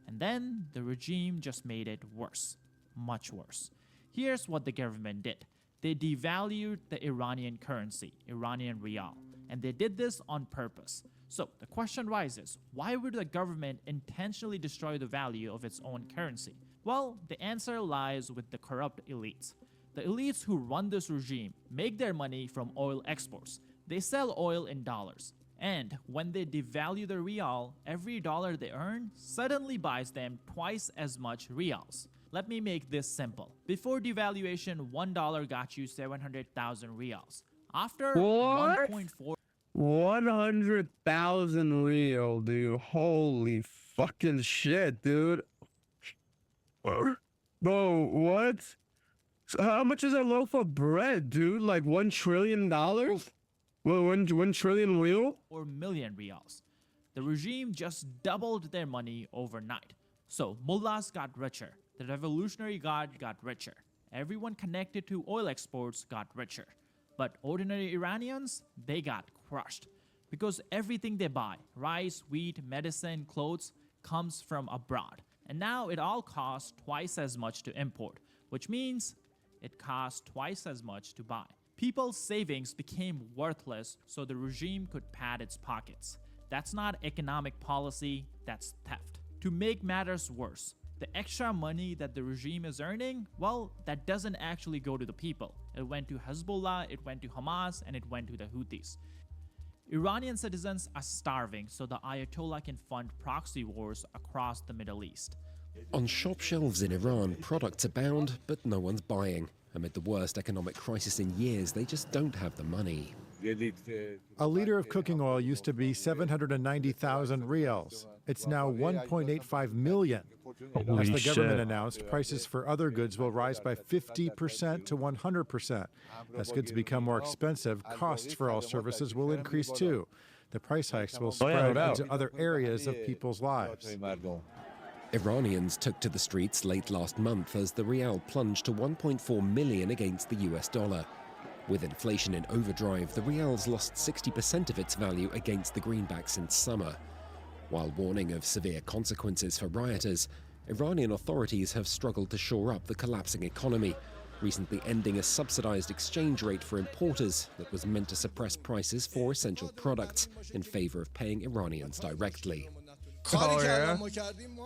[SPEAKER 13] And then the regime just made it worse, much worse. Here's what the government did. They devalued the Iranian currency, Iranian rial, and they did this on purpose. So the question rises, why would the government intentionally destroy the value of its own currency? Well, the answer lies with the corrupt elites. The elites who run this regime make their money from oil exports. They sell oil in dollars. And when they devalue the rial, every dollar they earn suddenly buys them twice as much rials. Let me make this simple. Before devaluation, $1 got you 700,000 rials. After 1.4...
[SPEAKER 3] 100,000 real, dude. Holy fucking shit, dude. Bro, what? So how much is a loaf of bread, dude? Like $1 trillion? Well, 1 trillion real?
[SPEAKER 13] Or million rials. The regime just doubled their money overnight. So mullahs got richer, the Revolutionary Guard got richer, everyone connected to oil exports got richer. But ordinary Iranians, they got crushed. Because everything they buy, rice, wheat, medicine, clothes, comes from abroad. And now it all costs twice as much to import, which means it costs twice as much to buy. People's savings became worthless so the regime could pad its pockets. That's not economic policy, that's theft. To make matters worse, the extra money that the regime is earning, well, that doesn't actually go to the people. It went to Hezbollah, it went to Hamas, and it went to the Houthis. Iranian citizens are starving so the Ayatollah can fund proxy wars across the Middle East.
[SPEAKER 4] On shop shelves in Iran, products abound, but no one's buying. Amid the worst economic crisis in years, they just don't have the money.
[SPEAKER 14] A liter of cooking oil used to be 790,000 rials. It's now 1.85 million. As the government announced, prices for other goods will rise by 50% to 100%. As goods become more expensive, costs for all services will increase too. The price hikes will spread into other areas of people's lives.
[SPEAKER 4] Iranians took to the streets late last month as the rial plunged to 1.4 million against the US dollar. With inflation in overdrive, the rial's lost 60% of its value against the greenback since summer. While warning of severe consequences for rioters, Iranian authorities have struggled to shore up the collapsing economy, recently ending a subsidized exchange rate for importers that was meant to suppress prices for essential products in favor of paying Iranians directly.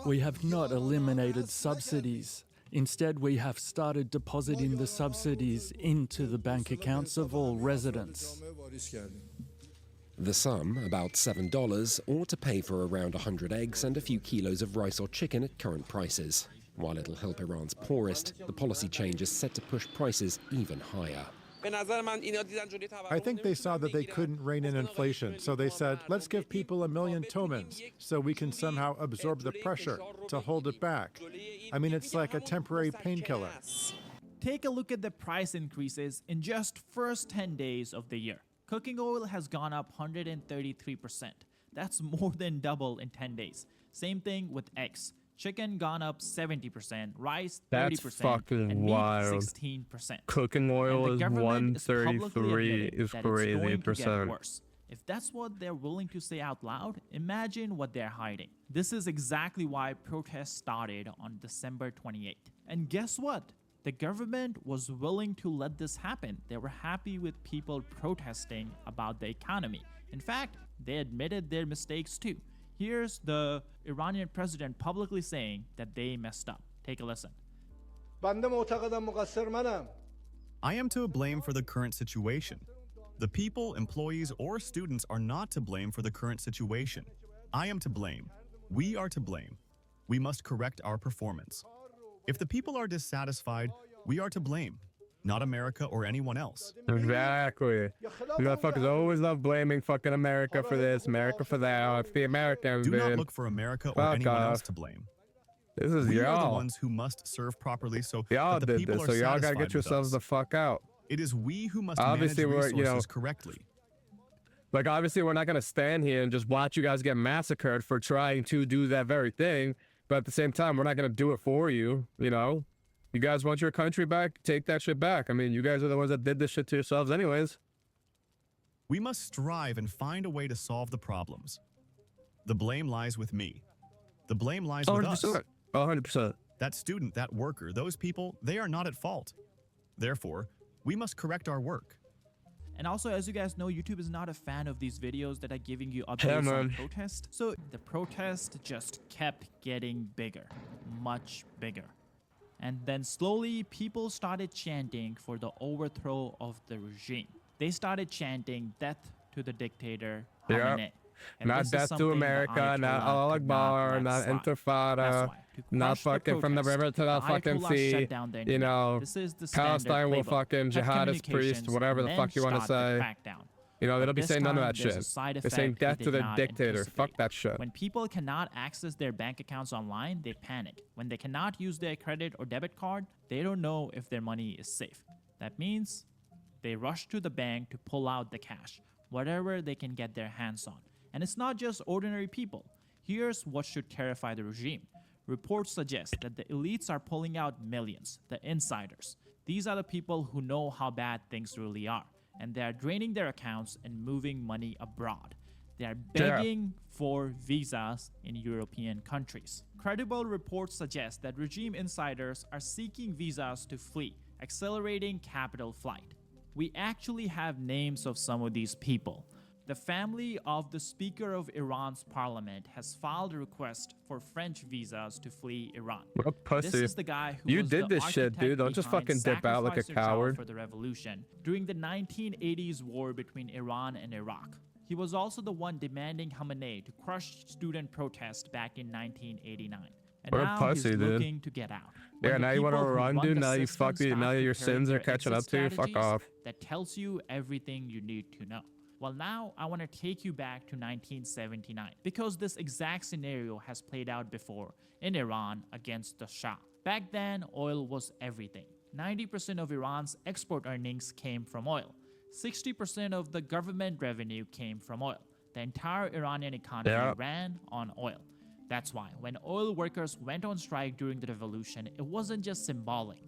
[SPEAKER 16] We have not eliminated subsidies. Instead, we have started depositing the subsidies into the bank accounts of all residents.
[SPEAKER 4] The sum, about $7, ought to pay for around 100 eggs and a few kilos of rice or chicken at current prices. While it'll help Iran's poorest, the policy change is set to push prices even higher.
[SPEAKER 14] I think they saw that they couldn't rein in inflation, so they said, let's give people 1 million tomans so we can somehow absorb the pressure to hold it back. I mean, it's like a temporary painkiller.
[SPEAKER 13] Take a look at the price increases in just first 10 days of the year. Cooking oil has gone up 133%. That's more than double in 10 days. Same thing with eggs. Chicken gone up 70%, rice 30%,
[SPEAKER 3] That's fucking
[SPEAKER 13] and meat
[SPEAKER 3] wild.
[SPEAKER 13] 16%.
[SPEAKER 3] Cooking oil is 133 is crazy percent.
[SPEAKER 13] If that's what they're willing to say out loud, imagine what they're hiding. This is exactly why protests started on December 28th. And guess what? The government was willing to let this happen. They were happy with people protesting about the economy. In fact, they admitted their mistakes too. Here's the Iranian president publicly saying that they messed up. Take a listen.
[SPEAKER 24] I am to blame for the current situation. The people, employees, or students are not to blame for the current situation. I am to blame. We are to blame. We must correct our performance. If the people are dissatisfied, we are to blame, not America or anyone else.
[SPEAKER 3] Exactly. You motherfuckers always love blaming fucking America for this, America for that. It's the Americans,
[SPEAKER 24] Do not look for America or anyone else to blame.
[SPEAKER 3] This is
[SPEAKER 24] we
[SPEAKER 3] y'all.
[SPEAKER 24] are the ones who must serve properly so
[SPEAKER 3] y'all
[SPEAKER 24] that the
[SPEAKER 3] did
[SPEAKER 24] people
[SPEAKER 3] this,
[SPEAKER 24] are
[SPEAKER 3] so y'all gotta
[SPEAKER 24] satisfied
[SPEAKER 3] get yourselves the fuck out.
[SPEAKER 24] It is we who must
[SPEAKER 3] obviously
[SPEAKER 24] manage resources
[SPEAKER 3] we're,
[SPEAKER 24] correctly.
[SPEAKER 3] Like, obviously, we're not going to stand here and just watch you guys get massacred for trying to do that very thing. But at the same time, we're not going to do it for you, you know? You guys want your country back? Take that shit back. I mean, you guys are the ones that did this shit to yourselves anyways.
[SPEAKER 24] We must strive and find a way to solve the problems. The blame lies with me. The blame lies with us.
[SPEAKER 3] 100%.
[SPEAKER 24] That student, that worker, those people, they are not at fault. Therefore, we must correct our work.
[SPEAKER 13] And also, as you guys know, YouTube is not a fan of these videos that are giving you updates on protest. So the protest just kept getting bigger, much bigger. And then slowly, people started chanting for the overthrow of the regime. They started chanting death to the dictator, Khamenei.
[SPEAKER 3] Not death to America, not Allah Akbar, not Intifada, not fucking from the river to the fucking sea, you know, Palestine will fucking jihadist priest, whatever the fuck you want to say. You know, they don't be saying none of that shit. They're saying death to the dictator. Fuck that shit.
[SPEAKER 13] When people cannot access their bank accounts online, they panic. When they cannot use their credit or debit card, they don't know if their money is safe. That means they rush to the bank to pull out the cash, whatever they can get their hands on. And it's not just ordinary people. Here's what should terrify the regime. Reports suggest that the elites are pulling out millions, the insiders. These are the people who know how bad things really are, and they are draining their accounts and moving money abroad. They are begging for visas in European countries. Credible reports suggest that regime insiders are seeking visas to flee, accelerating capital flight. We actually have names of some of these people. The family of the Speaker of Iran's parliament has filed a request for French visas to flee Iran.
[SPEAKER 3] What pussy.
[SPEAKER 13] This is the guy who
[SPEAKER 3] you
[SPEAKER 13] was
[SPEAKER 3] did
[SPEAKER 13] the
[SPEAKER 3] this shit, dude. Don't just fucking dip out like a coward.
[SPEAKER 13] For the revolution during the 1980s war between Iran and Iraq. He was also the one demanding Khamenei to crush student protests back in 1989. And
[SPEAKER 3] what
[SPEAKER 13] now
[SPEAKER 3] a pussy,
[SPEAKER 13] he's
[SPEAKER 3] dude.
[SPEAKER 13] looking to get out.
[SPEAKER 3] Yeah, now you want to run, dude. Now you now your sins are catching up to you. Fuck off.
[SPEAKER 13] That tells you everything you need to know. Well, now I want to take you back to 1979 because this exact scenario has played out before in Iran against the Shah. Back then, oil was everything. 90% of Iran's export earnings came from oil. 60% of the government revenue came from oil. The entire Iranian economy ran on oil. That's why when oil workers went on strike during the revolution, it wasn't just symbolic.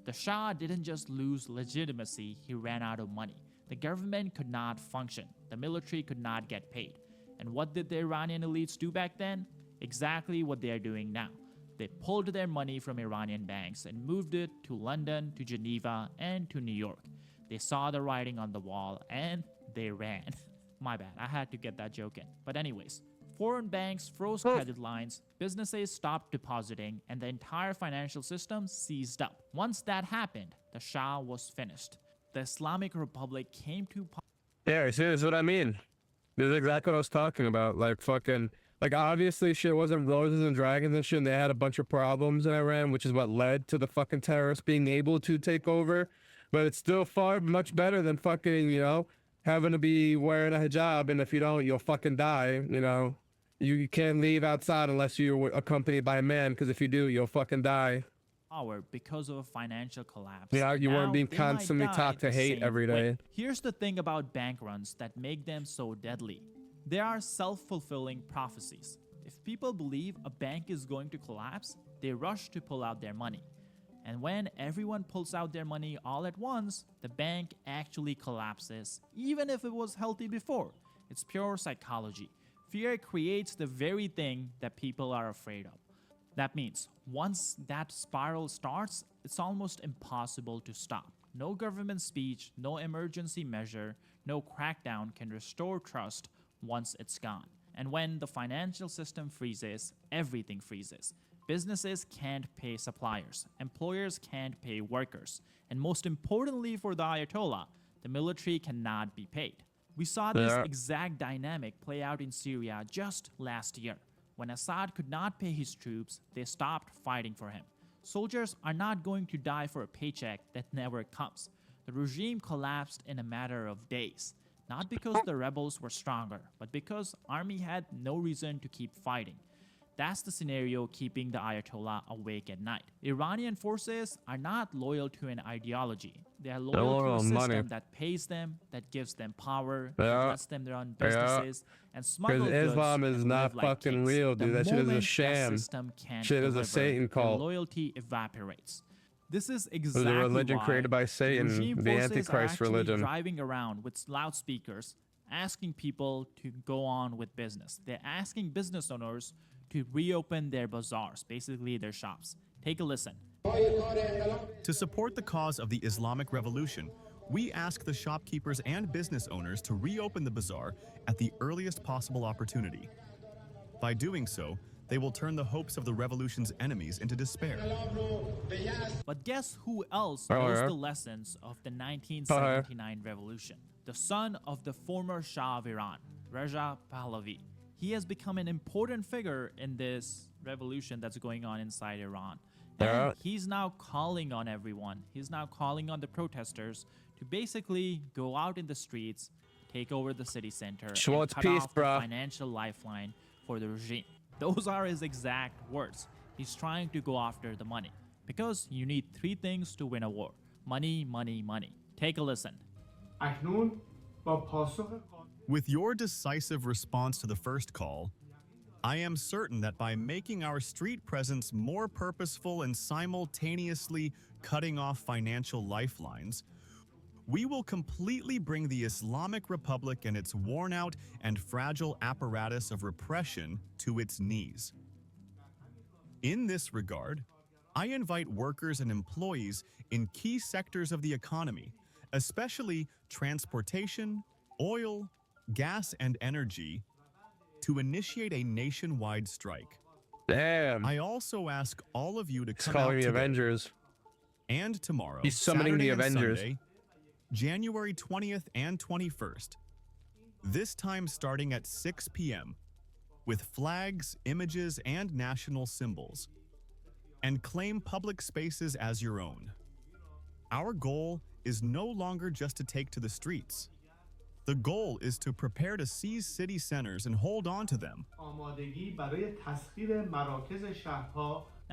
[SPEAKER 13] The Shah didn't just lose legitimacy, he ran out of money. The government could not function. The military could not get paid. And what did the Iranian elites do back then? Exactly what they are doing now. They pulled their money from Iranian banks and moved it to London, to Geneva, and to New York. They saw the writing on the wall and they ran. My bad, I had to get that joke in. But anyways, foreign banks froze credit lines, businesses stopped depositing, and the entire financial system seized up. Once that happened, the Shah was finished. The Islamic Republic came to power.
[SPEAKER 3] Yeah, see, this is what I mean. This is exactly what I was talking about. Like, fucking, like, obviously shit wasn't roses and dragons and shit, and they had a bunch of problems in Iran, which is what led to the fucking terrorists being able to take over. But it's still far much better than fucking, you know, having to be wearing a hijab, and if you don't, you'll fucking die, you know. You can't leave outside unless you're accompanied by a man, because if you do, you'll fucking die.
[SPEAKER 13] Because of a financial collapse.
[SPEAKER 3] Yeah, you weren't being constantly taught to hate every day.
[SPEAKER 13] Here's the thing about bank runs that make them so deadly. They are self-fulfilling prophecies. If people believe a bank is going to collapse, they rush to pull out their money. And when everyone pulls out their money all at once, the bank actually collapses, even if it was healthy before. It's pure psychology. Fear creates the very thing that people are afraid of. That means once that spiral starts, it's almost impossible to stop. No government speech, no emergency measure, no crackdown can restore trust once it's gone. And when the financial system freezes, everything freezes. Businesses can't pay suppliers, employers can't pay workers, and most importantly for the Ayatollah, the military cannot be paid. We saw this exact dynamic play out in Syria just last year. When Assad could not pay his troops, they stopped fighting for him. Soldiers are not going to die for a paycheck that never comes. The regime collapsed in a matter of days, not because the rebels were stronger, but because army had no reason to keep fighting. That's the scenario keeping the Ayatollah awake at night. Iranian forces are not loyal to an ideology. They are loyal to a system that pays them, that gives them power, that lets them run businesses, and smuggle goods.
[SPEAKER 3] Islam is not fucking real, dude. That shit is a sham. Shit is a Satan cult.
[SPEAKER 13] Loyalty evaporates. This is exactly
[SPEAKER 3] a religion
[SPEAKER 13] why
[SPEAKER 3] created by Satan, the Antichrist religion.
[SPEAKER 13] Driving around with loudspeakers, asking people to go on with business. They're asking business owners to reopen their bazaars, basically their shops. Take a listen.
[SPEAKER 24] To support the cause of the Islamic Revolution, we ask the shopkeepers and business owners to reopen the bazaar at the earliest possible opportunity. By doing so, they will turn the hopes of the revolution's enemies into despair.
[SPEAKER 13] But guess who else knows the lessons of the 1979 revolution? The son of the former Shah of Iran, Reza Pahlavi. He has become an important figure in this revolution that's going on inside Iran. And he's now calling on everyone. He's now calling on the protesters to basically go out in the streets, take over the city center, and cut off the financial lifeline for the regime. Those are his exact words. He's trying to go after the money. Because you need three things to win a war. Money, money, money. Take a listen.
[SPEAKER 24] With your decisive response to the first call, I am certain that by making our street presence more purposeful and simultaneously cutting off financial lifelines, we will completely bring the Islamic Republic and its worn-out and fragile apparatus of repression to its knees. In this regard, I invite workers and employees in key sectors of the economy, especially transportation, oil, gas, and energy, to initiate a nationwide strike.
[SPEAKER 3] Damn.
[SPEAKER 24] I also ask all of you to come
[SPEAKER 3] calling
[SPEAKER 24] out
[SPEAKER 3] the
[SPEAKER 24] today
[SPEAKER 3] Avengers.
[SPEAKER 24] And tomorrow,
[SPEAKER 3] He's summoning
[SPEAKER 24] Saturday
[SPEAKER 3] the
[SPEAKER 24] and
[SPEAKER 3] Avengers.
[SPEAKER 24] Sunday, January 20th and 21st. This time starting at 6 p.m. with flags, images, and national symbols. And claim public spaces as your own. Our goal is no longer just to take to the streets. The goal is to prepare to seize city centers and hold on to them.
[SPEAKER 13] Now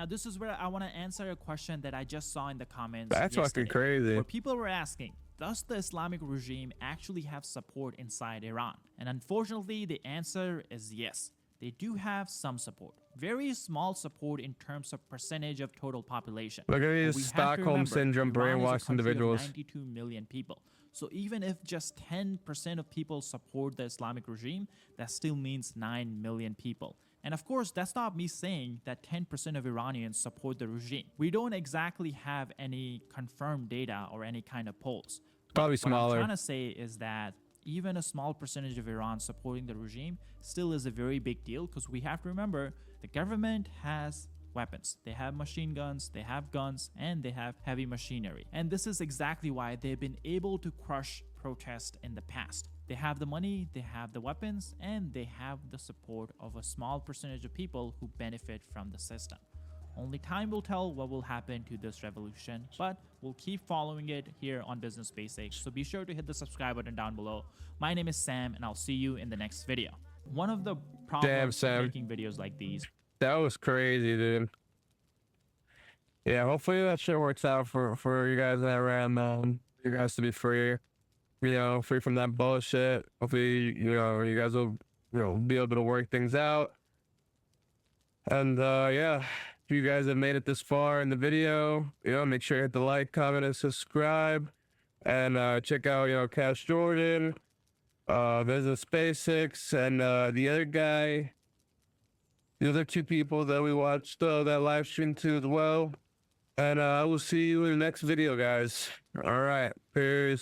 [SPEAKER 13] this is where I want to answer a question that I just saw in the comments.
[SPEAKER 3] That's fucking crazy.
[SPEAKER 13] Where people were asking, does the Islamic regime actually have support inside Iran? And unfortunately, the answer is yes. They do have some support. Very small support in terms of percentage of total population.
[SPEAKER 3] Look at these Stockholm Syndrome brainwashed individuals.
[SPEAKER 13] 92 million people. So even if just 10% of people support the Islamic regime, that still means 9 million people. And of course, that's not me saying that 10% of Iranians support the regime. We don't exactly have any confirmed data or any kind of polls.
[SPEAKER 3] Probably
[SPEAKER 13] What
[SPEAKER 3] smaller.
[SPEAKER 13] I'm trying to say is that even a small percentage of Iran supporting the regime still is a very big deal, because we have to remember the government has weapons. They have machine guns, they have guns, and they have heavy machinery. And this is exactly why they've been able to crush protests in the past. They have the money, they have the weapons, and they have the support of a small percentage of people who benefit from the system. Only time will tell what will happen to this revolution, but we'll keep following it here on Business Basics. So be sure to hit the subscribe button down below. My name is Sam, and I'll see you in the next video. One of the problems with making videos like these.
[SPEAKER 3] That was crazy, dude. Yeah, hopefully that shit works out for you guys in Iran, man. You guys to be free, free from that bullshit. Hopefully, you guys will, be able to work things out. And yeah, if you guys have made it this far in the video, make sure you hit the like, comment, and subscribe. And check out, Cash Jordan, Business Basics, and the other guy. The other two people that we watched that live stream to as well. And I will see you in the next video, guys. All right. Peace.